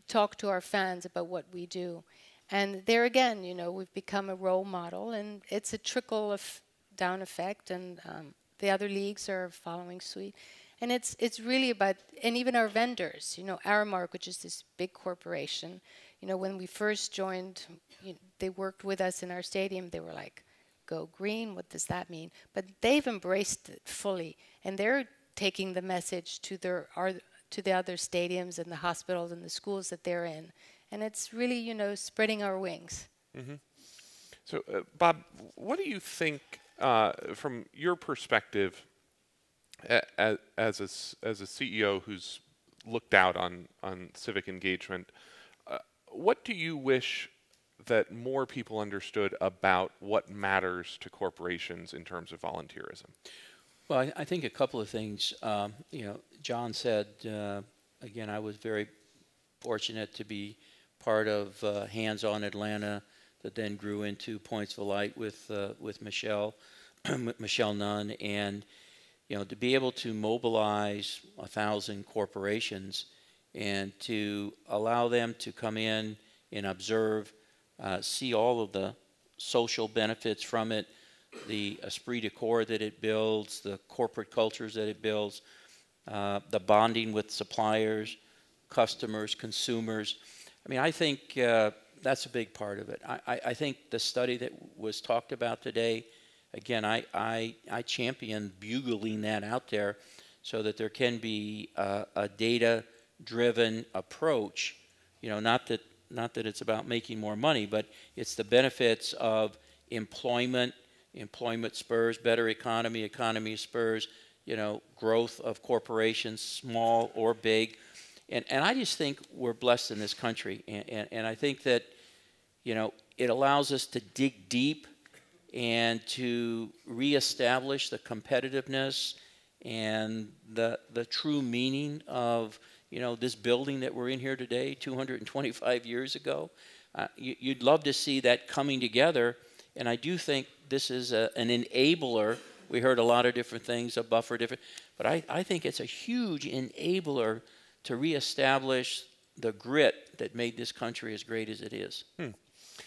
talk to our fans about what we do. And there again, we've become a role model, and it's a trickle of down effect, and the other leagues are following suit. And it's really about, and even our vendors, Aramark, which is this big corporation, when we first joined, they worked with us in our stadium. They were like, Go Green, what does that mean? But they've embraced it fully, and they're taking the message to the other stadiums and the hospitals and the schools that they're in. And it's really, spreading our wings. Mm-hmm. So, Bob, what do you think, from your perspective, as a CEO who's looked out on civic engagement, what do you wish that more people understood about what matters to corporations in terms of volunteerism? Well, I think a couple of things. John said, again, I was very fortunate to be part of Hands On Atlanta that then grew into Points of Light with Michelle, Michelle Nunn, and to be able to mobilize 1,000 corporations and to allow them to come in and observe, see all of the social benefits from it, the esprit de corps that it builds, the corporate cultures that it builds, the bonding with suppliers, customers, consumers. I mean, I think that's a big part of it. I think the study that was talked about today, again, I champion bugling that out there, so that there can be a data-driven approach. Not that it's about making more money, but it's the benefits of employment. Employment spurs better economy. Economy spurs, growth of corporations, small or big. And I just think we're blessed in this country. And I think that, it allows us to dig deep and to reestablish the competitiveness and the true meaning of, this building that we're in here today, 225 years ago. You'd love to see that coming together. And I do think this is an enabler. We heard a lot of different things, a buffer, but I think it's a huge enabler to reestablish the grit that made this country as great as it is.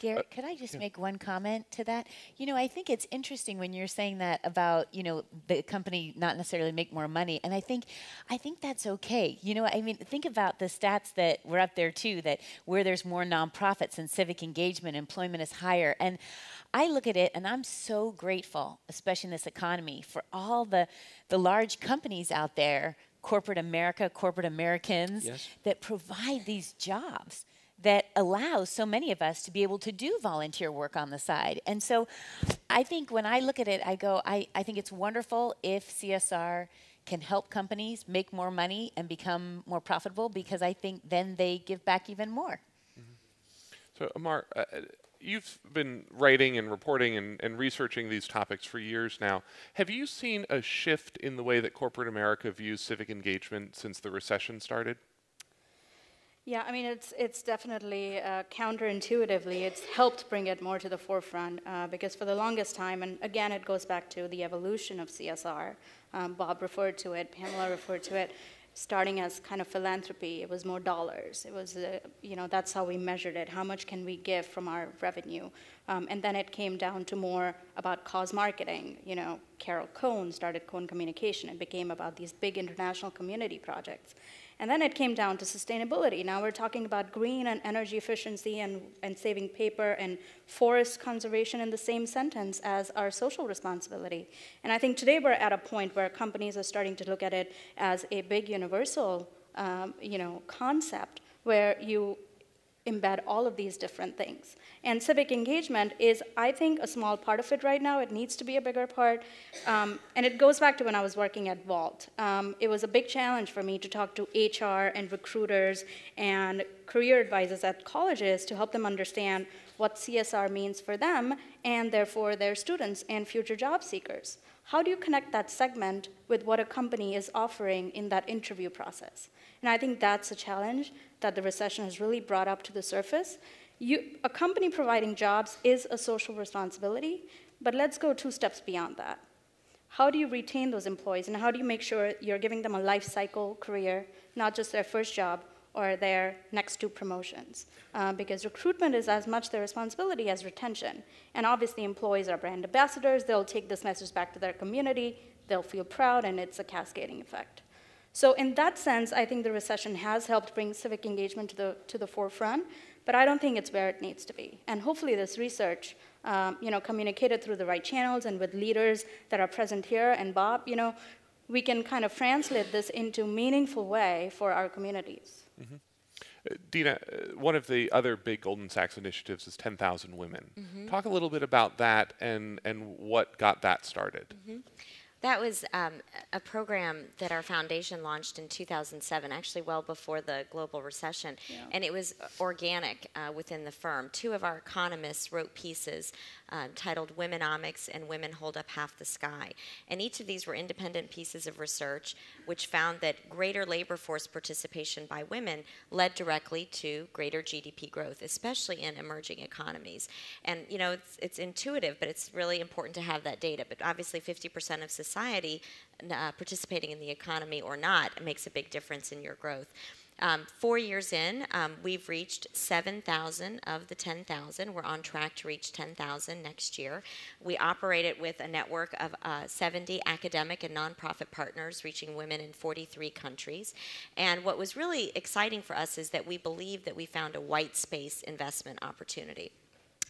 Garrett, could I just make one comment to that? I think it's interesting when you're saying that about, the company not necessarily make more money. And I think that's okay. Think about the stats that were up there too, that where there's more nonprofits and civic engagement, employment is higher. And I look at it and I'm so grateful, especially in this economy, for all the large companies out there, corporate America, corporate Americans, yes, that provide these jobs that allows so many of us to be able to do volunteer work on the side. And so I think when I look at it, I go, I think it's wonderful if CSR can help companies make more money and become more profitable, because I think then they give back even more. So Amar, you've been writing and reporting and researching these topics for years now. Have you seen a shift in the way that corporate America views civic engagement since the recession started? Yeah, it's definitely counterintuitively, it's helped bring it more to the forefront because for the longest time, and again, it goes back to the evolution of CSR. Bob referred to it, Pamela referred to it, starting as kind of philanthropy. It was more dollars. It was, that's how we measured it. How much can we give from our revenue? And then it came down to more about cause marketing. Carol Cohn started Cohn Communication. It became about these big international community projects. And then it came down to sustainability. Now we're talking about green and energy efficiency and saving paper and forest conservation in the same sentence as our social responsibility. And I think today we're at a point where companies are starting to look at it as a big universal, concept where you embed all of these different things. And civic engagement is, I think, a small part of it right now. It needs to be a bigger part. And it goes back to when I was working at Vault. It was a big challenge for me to talk to HR and recruiters and career advisors at colleges to help them understand what CSR means for them and therefore their students and future job seekers. How do you connect that segment with what a company is offering in that interview process? And I think that's a challenge that the recession has really brought up to the surface. A company providing jobs is a social responsibility, but let's go 2 steps beyond that. How do you retain those employees, and how do you make sure you're giving them a life cycle career, not just their first job or their next 2 promotions? Because recruitment is as much their responsibility as retention. And obviously employees are brand ambassadors. They'll take this message back to their community. They'll feel proud, and it's a cascading effect. So in that sense, I think the recession has helped bring civic engagement to the forefront, but I don't think it's where it needs to be. And hopefully this research, communicated through the right channels and with leaders that are present here, and Bob, we can kind of translate this into a meaningful way for our communities. Mm-hmm. Dina, one of the other big Goldman Sachs initiatives is 10,000 Women. Mm-hmm. Talk a little bit about that and what got that started. Mm-hmm. That was a program that our foundation launched in 2007, actually well before the global recession. Yeah. And it was organic within the firm. 2 of our economists wrote pieces titled Womenomics and Women Hold Up Half the Sky. And each of these were independent pieces of research which found that greater labor force participation by women led directly to greater GDP growth, especially in emerging economies. And, it's intuitive, but it's really important to have that data. But obviously 50% of society participating in the economy or not makes a big difference in your growth. 4 years in, we've reached 7,000 of the 10,000. We're on track to reach 10,000 next year. We operate it with a network of 70 academic and nonprofit partners reaching women in 43 countries. And what was really exciting for us is that we believe that we found a white space investment opportunity.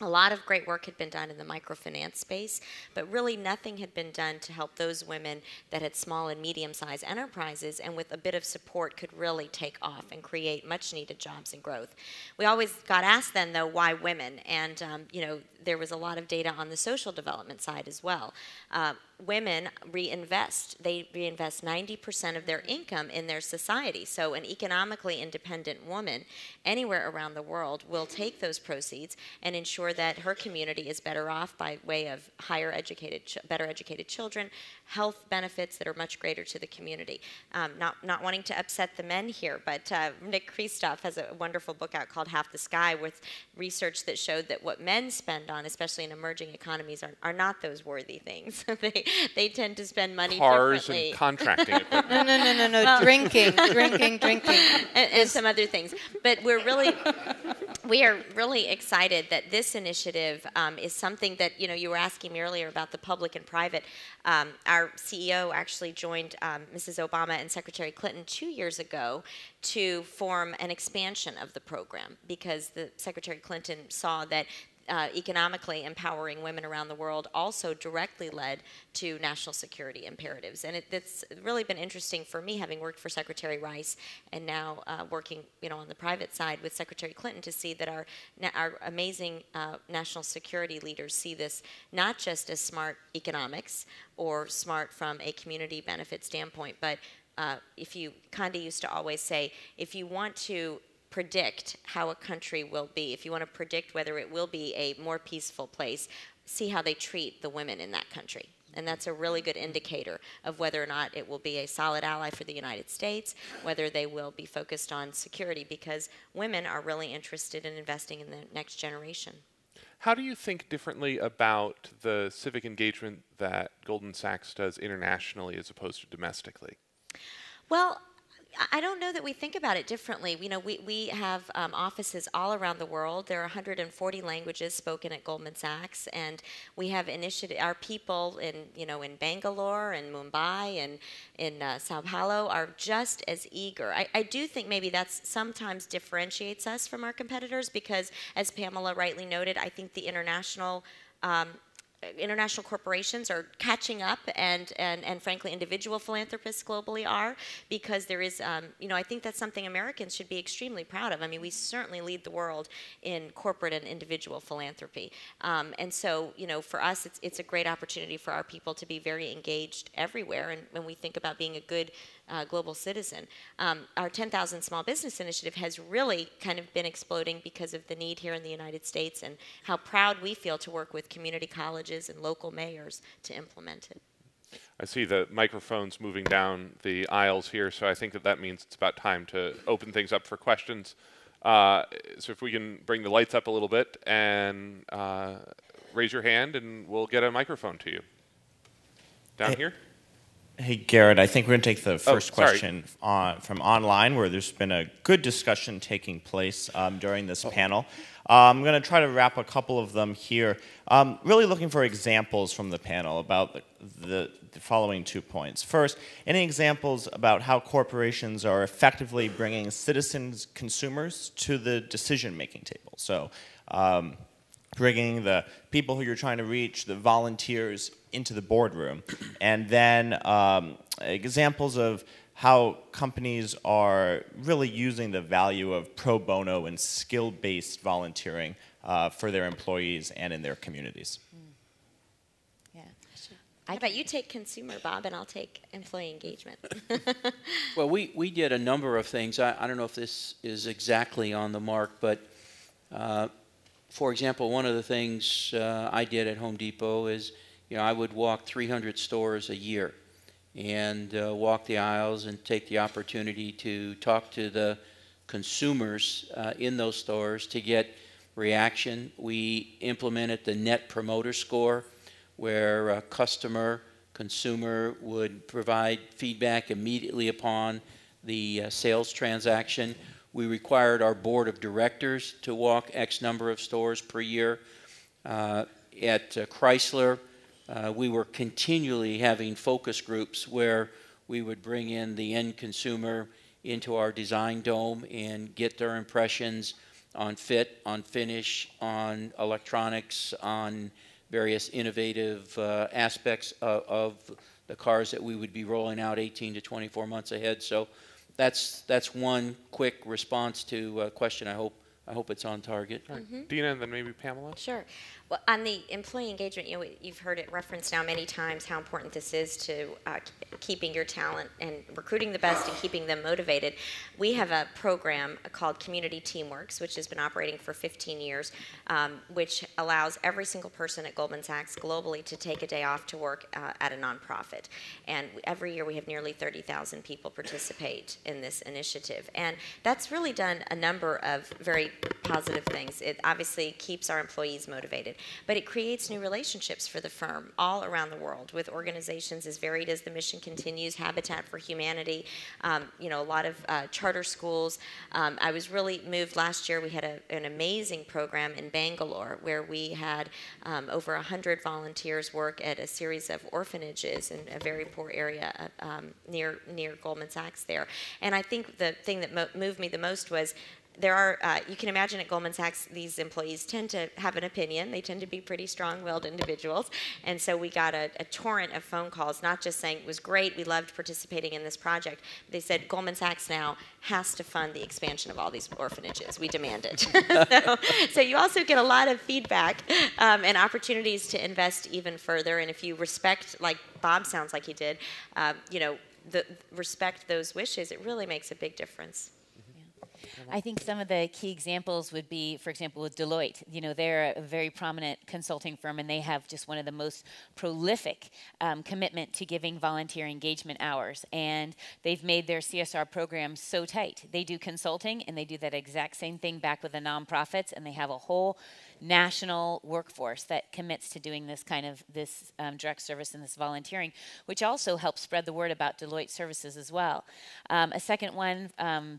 A lot of great work had been done in the microfinance space, but really nothing had been done to help those women that had small and medium-sized enterprises and with a bit of support could really take off and create much-needed jobs and growth. We always got asked then, though, why women? And, there was a lot of data on the social development side as well. Women reinvest. They reinvest 90% of their income in their society. So an economically independent woman anywhere around the world will take those proceeds and ensure that her community is better off by way of better educated children, health benefits that are much greater to the community. Not wanting to upset the men here, but Nick Kristof has a wonderful book out called Half the Sky with research that showed that what men spend on, especially in emerging economies, are not those worthy things. They tend to spend money Cars differently. and contracting equipment. No. Well, drinking. and some other things. But we are really excited that this initiative is something that, you were asking me earlier about the public and private. Our CEO actually joined Mrs. Obama and Secretary Clinton 2 years ago to form an expansion of the program because the Secretary Clinton saw that economically empowering women around the world also directly led to national security imperatives. And it's really been interesting for me, having worked for Secretary Rice and now working on the private side with Secretary Clinton, to see that our amazing national security leaders see this not just as smart economics or smart from a community benefit standpoint, but if you kind of used to always say, if you want to predict how a country will be, if you want to predict whether it will be a more peaceful place, see how they treat the women in that country. And that's a really good indicator of whether or not it will be a solid ally for the United States, whether they will be focused on security, because women are really interested in investing in the next generation. How do you think differently about the civic engagement that Goldman Sachs does internationally as opposed to domestically? Well, I don't know that we think about it differently. We have offices all around the world. There are 140 languages spoken at Goldman Sachs, and we have our people in Bangalore and Mumbai and in Sao Paulo are just as eager. I do think maybe that's sometimes differentiates us from our competitors because, as Pamela rightly noted, I think the international corporations are catching up, and frankly, individual philanthropists globally are, because there is, I think that's something Americans should be extremely proud of. I mean, we certainly lead the world in corporate and individual philanthropy. And so, for us, it's a great opportunity for our people to be very engaged everywhere. And when we think about being a good global citizen. Our 10,000 Small Business Initiative has really kind of been exploding because of the need here in the United States and how proud we feel to work with community colleges and local mayors to implement it. I see the microphones moving down the aisles here, so I think that means it's about time to open things up for questions. So if we can bring the lights up a little bit and raise your hand, and we'll get a microphone to you. Down here? Hey, Garrett, I think we're going to take the first question from online, where there's been a good discussion taking place during this panel. I'm going to try to wrap a couple of them here. Really looking for examples from the panel about the following 2 points. First, any examples about how corporations are effectively bringing citizens, consumers, to the decision-making table? So bringing the people who you're trying to reach, the volunteers, into the boardroom. And then examples of how companies are really using the value of pro bono and skill-based volunteering for their employees and in their communities. Yeah. How about you take consumer, Bob, and I'll take employee engagement. Well, we did a number of things. I don't know if this is exactly on the mark, but for example, one of the things I did at Home Depot is, I would walk 300 stores a year and walk the aisles and take the opportunity to talk to the consumers in those stores to get reaction. We implemented the Net Promoter Score, where a consumer would provide feedback immediately upon the sales transaction. We required our board of directors to walk X number of stores per year. At Chrysler, we were continually having focus groups where we would bring in the end consumer into our design dome and get their impressions on fit, on finish, on electronics, on various innovative aspects of the cars that we would be rolling out 18 to 24 months ahead. So that's one quick response to a question. I hope it's on target. Right. Dina, and then maybe Pamela. Sure. Well, on the employee engagement, you've heard it referenced now many times how important this is to keeping your talent and recruiting the best and keeping them motivated. We have a program called Community Teamworks, which has been operating for 15 years, which allows every single person at Goldman Sachs globally to take a day off to work at a nonprofit. And every year we have nearly 30,000 people participate in this initiative. And that's really done a number of very positive things. It obviously keeps our employees motivated, but it creates new relationships for the firm all around the world with organizations as varied as the mission continues, Habitat for Humanity, a lot of charter schools. I was really moved last year. We had an amazing program in Bangalore where we had over 100 volunteers work at a series of orphanages in a very poor area near Goldman Sachs there. And I think the thing that moved me the most was there are, you can imagine at Goldman Sachs, these employees tend to have an opinion. They tend to be pretty strong-willed individuals. And so we got a torrent of phone calls, not just saying it was great, we loved participating in this project. They said Goldman Sachs now has to fund the expansion of all these orphanages. We demand it. So you also get a lot of feedback and opportunities to invest even further. And if you respect, like Bob sounds like he did, respect those wishes, it really makes a big difference. I think some of the key examples would be, for example, with Deloitte. They're a very prominent consulting firm, and they have just one of the most prolific commitment to giving volunteer engagement hours. And they've made their CSR program so tight. They do consulting, and they do that exact same thing back with the nonprofits, and they have a whole national workforce that commits to doing this kind of direct service and this volunteering, which also helps spread the word about Deloitte services as well. A second one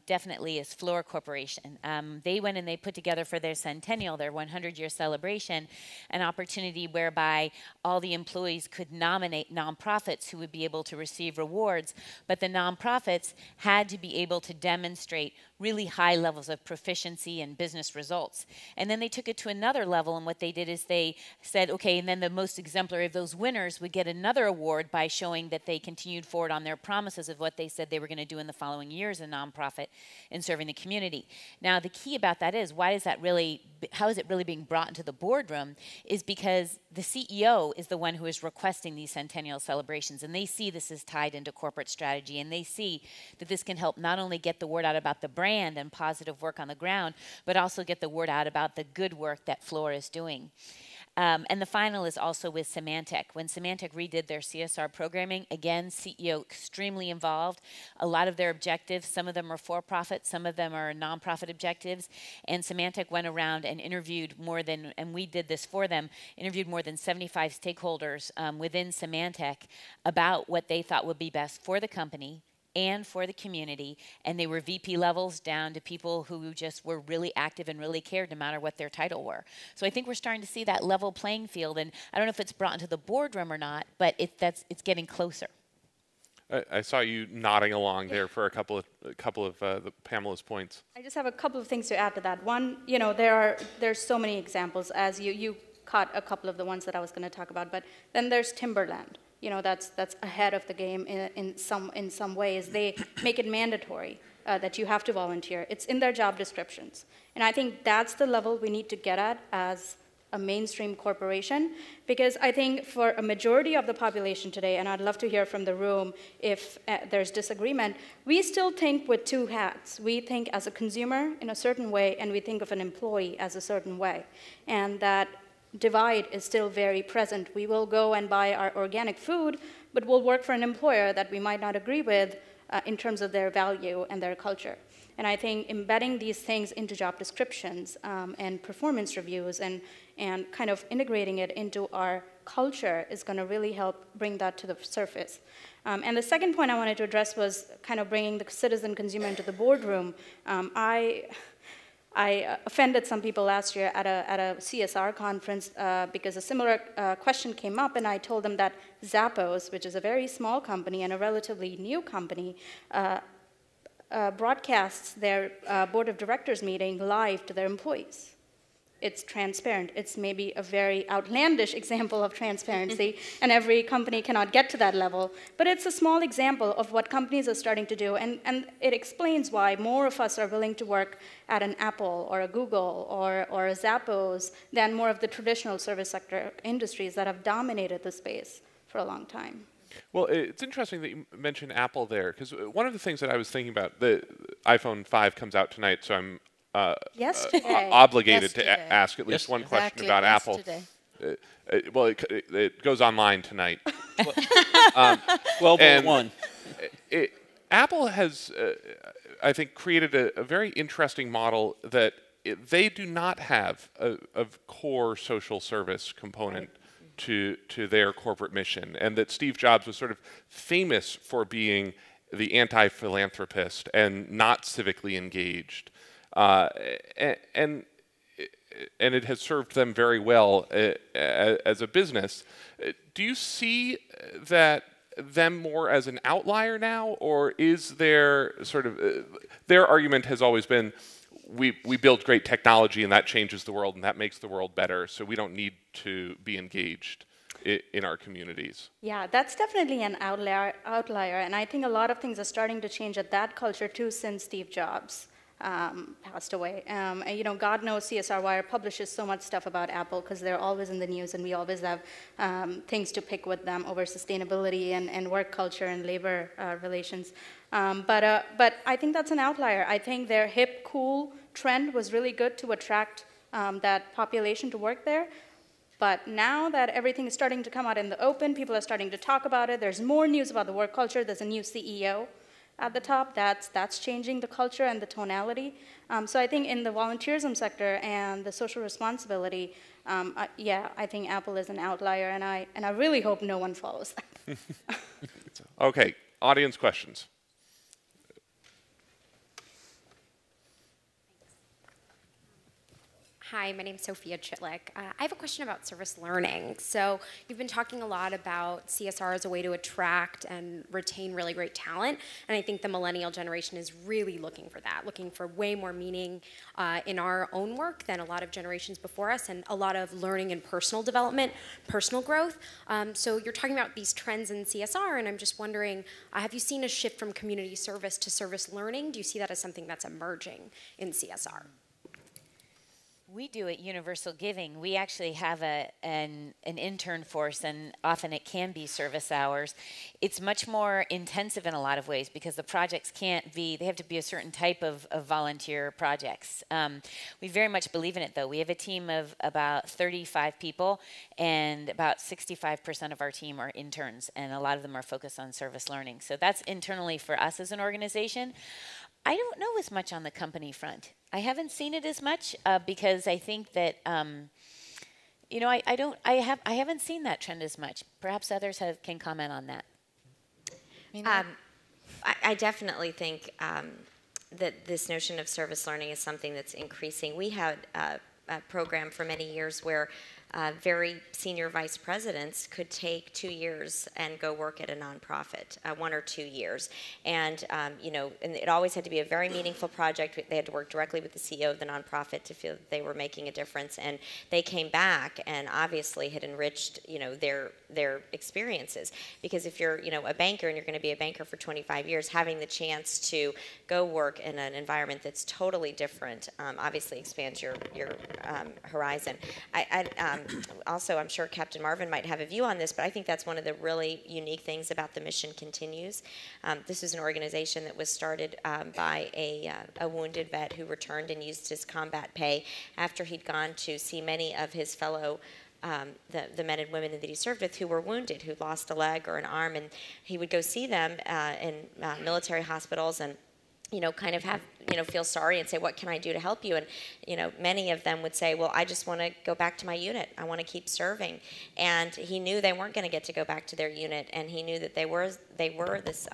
definitely is Fluor Corporation. They went and they put together for their centennial, their 100-year celebration, an opportunity whereby all the employees could nominate nonprofits who would be able to receive rewards, but the nonprofits had to be able to demonstrate really high levels of proficiency and business results. And then they took it to another level, and what they did is they said, okay, and then the most exemplary of those winners would get another award by showing that they continued forward on their promises of what they said they were going to do in the following years in nonprofit in serving the community. Now, the key about that is, how is it really being brought into the boardroom, is because the CEO is the one who is requesting these centennial celebrations, and they see this is tied into corporate strategy, and they see that this can help not only get the word out about the brand and positive work on the ground, but also get the word out about the good work that Fluor is doing. And the final is also with Symantec. When Symantec redid their CSR programming, again, CEO extremely involved. A lot of their objectives, some of them are for-profit, some of them are nonprofit objectives. And Symantec went around and interviewed and we did this for them, interviewed more than 75 stakeholders within Symantec about what they thought would be best for the company and for the community, and they were VP levels down to people who just were really active and really cared no matter what their title were. So I think we're starting to see that level playing field, and I don't know if it's brought into the boardroom or not, but it's getting closer. I saw you nodding along there for a couple of Pamela's points. I just have a couple of things to add to that. One, there's so many examples, as you caught a couple of the ones that I was going to talk about, but then there's Timberland. That's ahead of the game in some ways. They make it mandatory that you have to volunteer. It's in their job descriptions. And I think that's the level we need to get at as a mainstream corporation, because I think for a majority of the population today, and I'd love to hear from the room if there's disagreement, we still think with two hats. We think as a consumer in a certain way, and we think of an employee as a certain way. And that divide is still very present. We will go and buy our organic food, but we'll work for an employer that we might not agree with in terms of their value and their culture. And I think embedding these things into job descriptions and performance reviews and kind of integrating it into our culture is going to really help bring that to the surface. And the second point I wanted to address was kind of bringing the citizen consumer into the boardroom. I offended some people last year at a CSR conference because a similar question came up, and I told them that Zappos, which is a very small company and a relatively new company, broadcasts their board of directors meeting live to their employees. It's transparent. It's maybe a very outlandish example of transparency, and every company cannot get to that level. But it's a small example of what companies are starting to do, and it explains why more of us are willing to work at an Apple or a Google or a Zappos than more of the traditional service sector industries that have dominated the space for a long time. Well, it's interesting that you mentioned Apple there, because one of the things that I was thinking about, the iPhone 5 comes out tonight, so I'm obligated to ask at least one question about Apple. Well, it goes online tonight. 12:01. Apple has, I think, created a very interesting model that they do not have a core social service component to their corporate mission, and that Steve Jobs was sort of famous for being the anti-philanthropist and not civically engaged. And it has served them very well as a business. Do you see them more as an outlier now, or is there sort of their argument has always been, we build great technology and that changes the world and that makes the world better, so we don't need to be engaged in our communities? Yeah, that's definitely an outlier, and I think a lot of things are starting to change at that culture too since Steve Jobs passed away. And, God knows CSR Wire publishes so much stuff about Apple because they're always in the news, and we always have things to pick with them over sustainability and work culture and labor relations. But I think that's an outlier. I think their hip, cool trend was really good to attract that population to work there. But now that everything is starting to come out in the open, people are starting to talk about it. There's more news about the work culture. There's a new CEO at the top. That's changing the culture and the tonality. So I think in the volunteerism sector and the social responsibility, I think Apple is an outlier, and I really hope no one follows that. Okay, audience questions. Hi, my name is Sophia Chitlick. I have a question about service learning. So you've been talking a lot about CSR as a way to attract and retain really great talent, and I think the millennial generation is really looking for that, looking for way more meaning in our own work than a lot of generations before us, and a lot of learning and personal development, personal growth. So you're talking about these trends in CSR, and I'm just wondering, have you seen a shift from community service to service learning? Do you see that as something that's emerging in CSR? We do at Universal Giving. We actually have an intern force, and often it can be service hours. It's much more intensive in a lot of ways because the projects they have to be a certain type of volunteer projects. We very much believe in it, though. We have a team of about 35 people, and about 65% of our team are interns, and a lot of them are focused on service learning. So that's internally for us as an organization. I don't know as much on the company front. I haven't seen it as much because I think that I haven't seen that trend as much. Perhaps others can comment on that. I definitely think that this notion of service learning is something that's increasing. We had a program for many years where very senior vice presidents could take 2 years and go work at a nonprofit, 1 or 2 years. And, and it always had to be a very meaningful project. They had to work directly with the CEO of the nonprofit to feel that they were making a difference. And they came back and obviously had enriched, their experiences. Because if you're, a banker and you're going to be a banker for 25 years, having the chance to go work in an environment that's totally different obviously expands your horizon. Also, I'm sure Captain Marvin might have a view on this, but I think that's one of the really unique things about the Mission Continues. This is an organization that was started by a wounded vet who returned and used his combat pay after he'd gone to see many of his fellow the men and women that he served with who were wounded, who lost a leg or an arm, and he would go see them in military hospitals and kind of have, feel sorry and say, what can I do to help you? And, many of them would say, well, I just want to go back to my unit. I want to keep serving. And he knew they weren't going to get to go back to their unit, and he knew that they were this,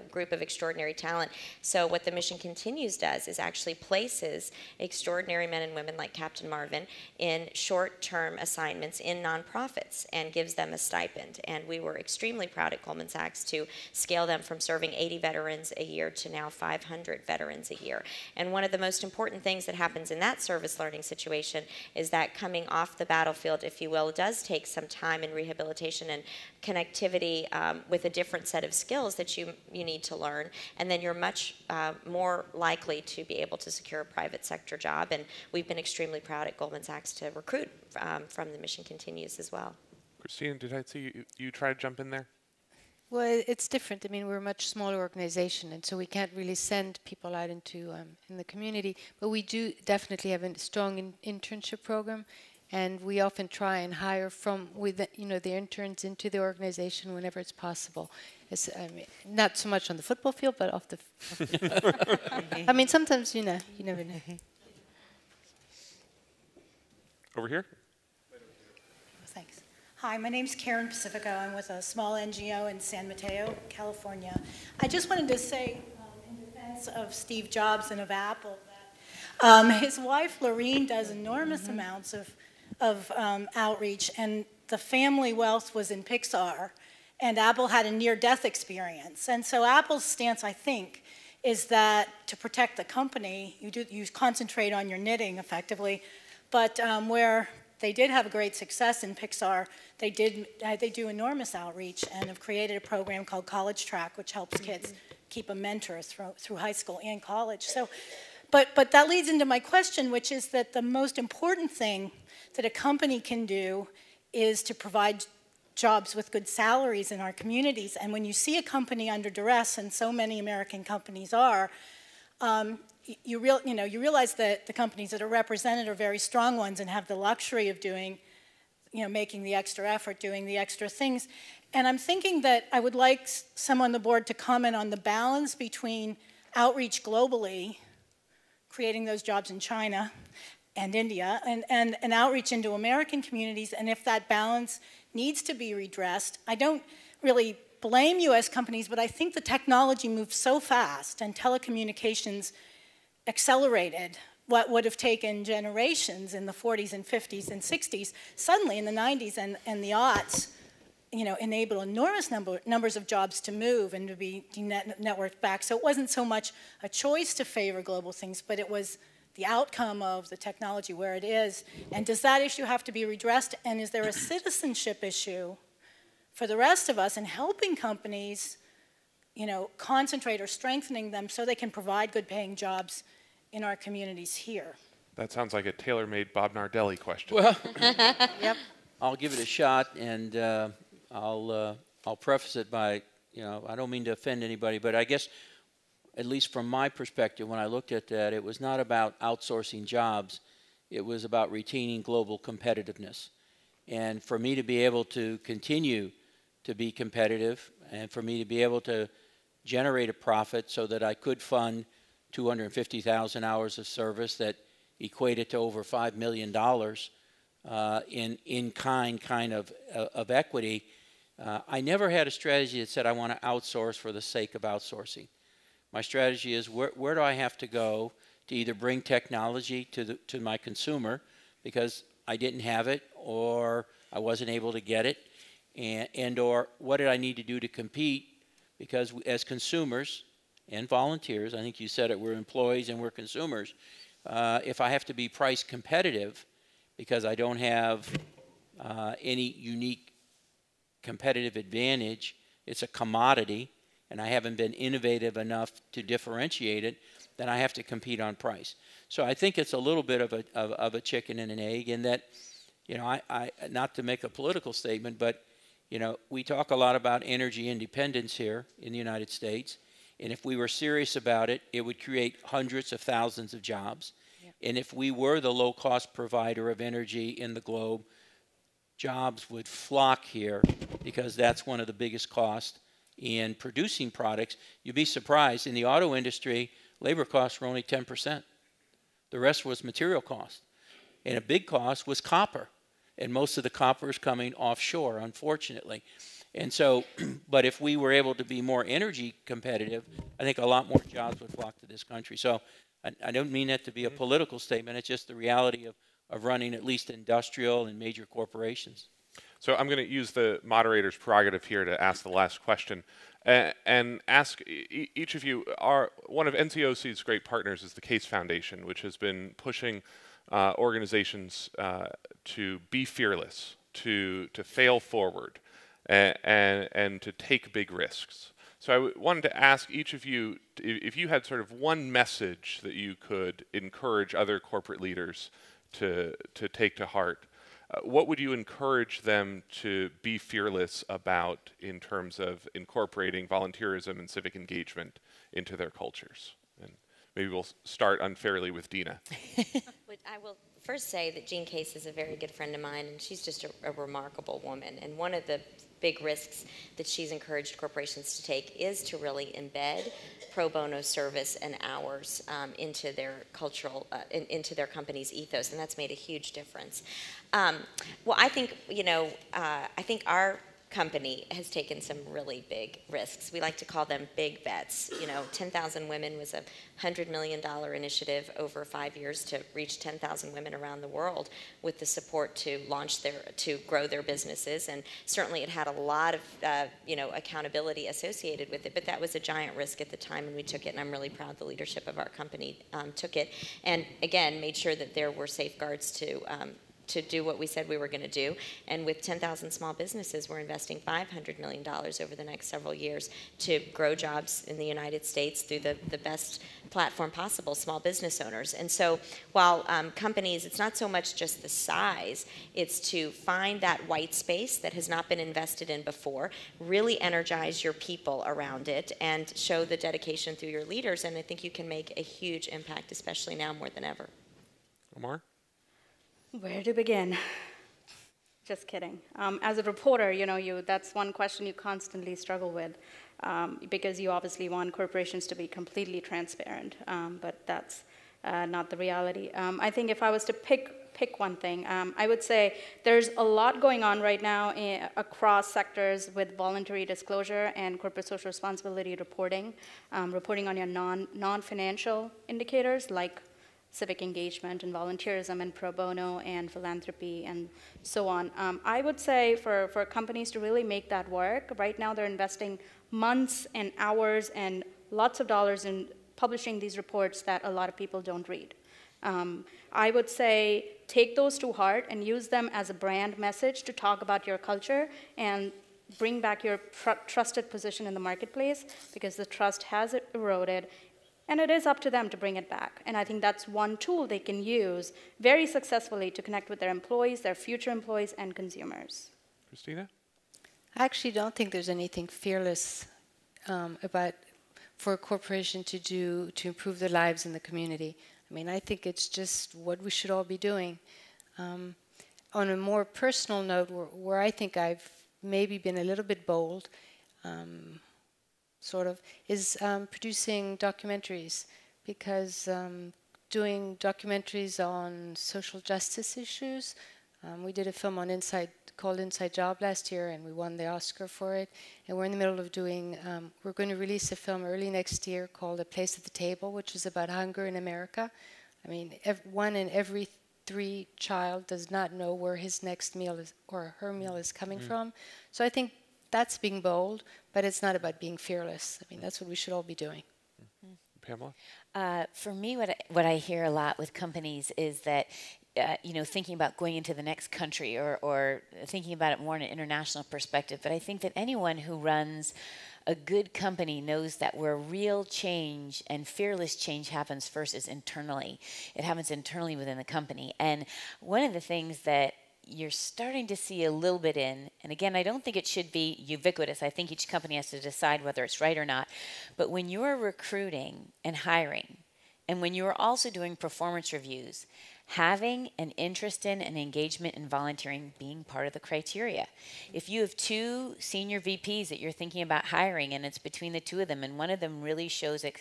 group of extraordinary talent. So what the Mission Continues does is actually places extraordinary men and women like Captain Marvin in short-term assignments in nonprofits and gives them a stipend. And we were extremely proud at Goldman Sachs to scale them from serving 80 veterans a year to now 500 2,500 veterans a year. And one of the most important things that happens in that service learning situation is that coming off the battlefield, if you will, does take some time in rehabilitation and connectivity with a different set of skills that you need to learn, and then you're much more likely to be able to secure a private sector job. And we've been extremely proud at Goldman Sachs to recruit from the Mission Continues as well. Christine, did I see you try to jump in there? Well, it's different. I mean, we're a much smaller organization, and so we can't really send people out into in the community. But we do definitely have a strong internship program, and we often try and hire from the interns into the organization whenever it's possible. Not so much on the football field, but off the. I mean, sometimes you never know. Over here. Thanks. Hi, my name's Karen Pacifico. I'm with a small NGO in San Mateo, California. I just wanted to say, in defense of Steve Jobs and of Apple, that his wife, Lorene, does enormous amounts of outreach, and the family wealth was in Pixar, and Apple had a near-death experience. And so Apple's stance, I think, is that to protect the company, you concentrate on your knitting, effectively, but where they did have a great success in Pixar, they do enormous outreach and have created a program called College Track, which helps kids keep a mentor through high school and college. So, but that leads into my question, which is that the most important thing that a company can do is to provide jobs with good salaries in our communities. And when you see a company under duress, and so many American companies are, you realize that the companies that are represented are very strong ones and have the luxury of doing, making the extra effort, doing the extra things. And I'm thinking that I would like someone on the board to comment on the balance between outreach globally, creating those jobs in China and India, and outreach into American communities, and if that balance needs to be redressed. I don't really blame US companies, but I think the technology moved so fast, and telecommunications accelerated what would have taken generations in the 40s and 50s and 60s, suddenly in the 90s and the aughts, enabled enormous numbers of jobs to move and to be networked back. So it wasn't so much a choice to favor global things, but it was the outcome of the technology where it is. And does that issue have to be redressed? And is there a citizenship issue for the rest of us in helping companies, concentrate or strengthening them so they can provide good paying jobs in our communities here? That sounds like a tailor-made Bob Nardelli question. Well, Yep. I'll give it a shot, and I'll preface it by, I don't mean to offend anybody, but I guess, at least from my perspective, when I looked at that, it was not about outsourcing jobs. It was about retaining global competitiveness. And for me to be able to continue to be competitive, and for me to be able to generate a profit so that I could fund 250,000 hours of service that equated to over $5 million in kind of equity. I never had a strategy that said I want to outsource for the sake of outsourcing. My strategy is where do I have to go to either bring technology to my consumer because I didn't have it or I wasn't able to get it, and or what did I need to do to compete, because as consumers and volunteers, I think you said it, we're employees and we're consumers. If I have to be price competitive because I don't have any unique competitive advantage, it's a commodity, and I haven't been innovative enough to differentiate it, then I have to compete on price. So I think it's a little bit of a chicken and an egg in that, I not to make a political statement, but, we talk a lot about energy independence here in the United States. And if we were serious about it, it would create hundreds of thousands of jobs. Yep. And if we were the low-cost provider of energy in the globe, jobs would flock here because that's one of the biggest costs in producing products. You'd be surprised. In the auto industry, labor costs were only 10%. The rest was material cost. And a big cost was copper. And most of the copper is coming offshore, unfortunately. And so, but if we were able to be more energy competitive, I think a lot more jobs would flock to this country. So I don't mean that to be a political statement. It's just the reality of running at least industrial and major corporations. So I'm going to use the moderator's prerogative here to ask the last question, and ask each of you, one of NCOC's great partners is the Case Foundation, which has been pushing organizations to be fearless, to fail forward, and to take big risks. So I wanted to ask each of you if you had sort of one message that you could encourage other corporate leaders to take to heart. What would you encourage them to be fearless about in terms of incorporating volunteerism and civic engagement into their cultures? And maybe we'll start unfairly with Dina. I will first say that Jean Case is a very good friend of mine, and she's just a remarkable woman. And one of the big risks that she's encouraged corporations to take is to really embed pro bono service and hours into their cultural, into their company's ethos, and that's made a huge difference. Well, I think, I think our company has taken some really big risks. We like to call them big bets. 10,000 Women was a $100 million initiative over 5 years to reach 10,000 women around the world with the support to grow their businesses. And certainly it had a lot of, accountability associated with it, but that was a giant risk at the time, and we took it, and I'm really proud the leadership of our company took it. And again, made sure that there were safeguards to do what we said we were going to do. And with 10,000 small businesses, we're investing $500 million over the next several years to grow jobs in the United States through the best platform possible, small business owners. And so while companies, it's not so much just the size, it's to find that white space that has not been invested in before, really energize your people around it, and show the dedication through your leaders. And I think you can make a huge impact, especially now more than ever. Omar? Where to begin? Just kidding. As a reporter, that's one question you constantly struggle with, because you obviously want corporations to be completely transparent, but that's not the reality. I think if I was to pick one thing, I would say there's a lot going on right now across sectors with voluntary disclosure and corporate social responsibility reporting, reporting on your non-financial indicators like civic engagement and volunteerism and pro bono and philanthropy and so on. I would say for companies to really make that work, right now they're investing months and hours and lots of dollars in publishing these reports that a lot of people don't read. I would say take those to heart and use them as a brand message to talk about your culture and bring back your trusted position in the marketplace, because the trust has eroded. And it is up to them to bring it back. And I think that's one tool they can use very successfully to connect with their employees, their future employees, and consumers. Christina? I actually don't think there's anything fearless for a corporation to do to improve their lives in the community. I mean, I think it's just what we should all be doing. On a more personal note, where I think I've maybe been a little bit bold, is producing documentaries, because doing documentaries on social justice issues, we did a film on called Inside Job last year, and we won the Oscar for it. And we're in the middle of we're going to release a film early next year called A Place at the Table, which is about hunger in America. I mean, 1 in every 3 child does not know where his next meal is or her meal is coming from. So I think that's being bold, but it's not about being fearless. I mean, that's what we should all be doing. Pamela? For me, what I hear a lot with companies is that, thinking about going into the next country or thinking about it more in an international perspective. But I think that anyone who runs a good company knows that where real change and fearless change happens first is internally. It happens internally within the company. And one of the things that you're starting to see a little bit in, and again, I don't think it should be ubiquitous. I think each company has to decide whether it's right or not. But when you're recruiting and hiring, and when you're also doing performance reviews, having an interest in and engagement in volunteering being part of the criteria. If you have 2 senior VPs that you're thinking about hiring, and it's between the 2 of them, and one of them really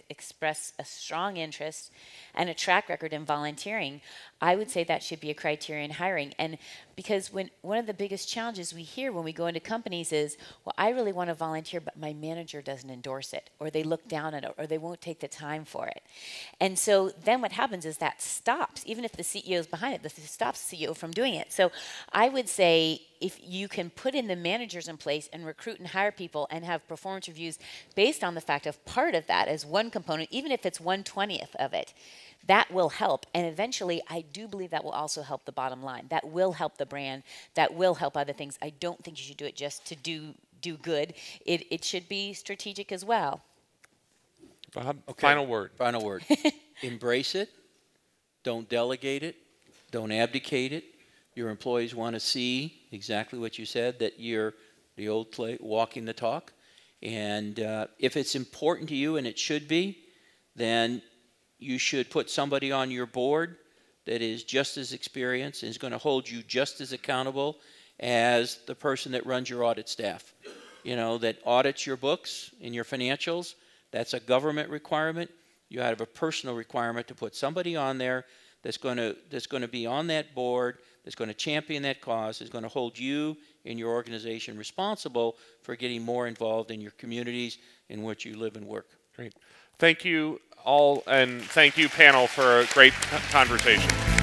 express a strong interest and a track record in volunteering, I would say that should be a criteria in hiring. And because one of the biggest challenges we hear when we go into companies is, well, I really want to volunteer, but my manager doesn't endorse it, or they look down on it, or they won't take the time for it. And so then what happens is that stops. Even if the CEO's behind it. This stops the CEO from doing it. So I would say if you can put in the managers in place and recruit and hire people and have performance reviews based on the fact of part of that as one component, even if it's 1/20th of it, that will help. And eventually, I do believe that will also help the bottom line. That will help the brand. That will help other things. I don't think you should do it just to do good. It should be strategic as well. Bob, Okay. final word. Final word. Embrace it. Don't delegate it. Don't abdicate it. Your employees want to see exactly what you said, that you're the old play, walking the talk. And if it's important to you, and it should be, then you should put somebody on your board that is just as experienced and is going to hold you just as accountable as the person that runs your audit staff. You know, that audits your books and your financials. That's a government requirement. You have a personal requirement to put somebody on there that's going to be on that board, that's going to champion that cause, is going to hold you and your organization responsible for getting more involved in your communities in which you live and work. Great. Thank you all, and thank you, panel, for a great conversation.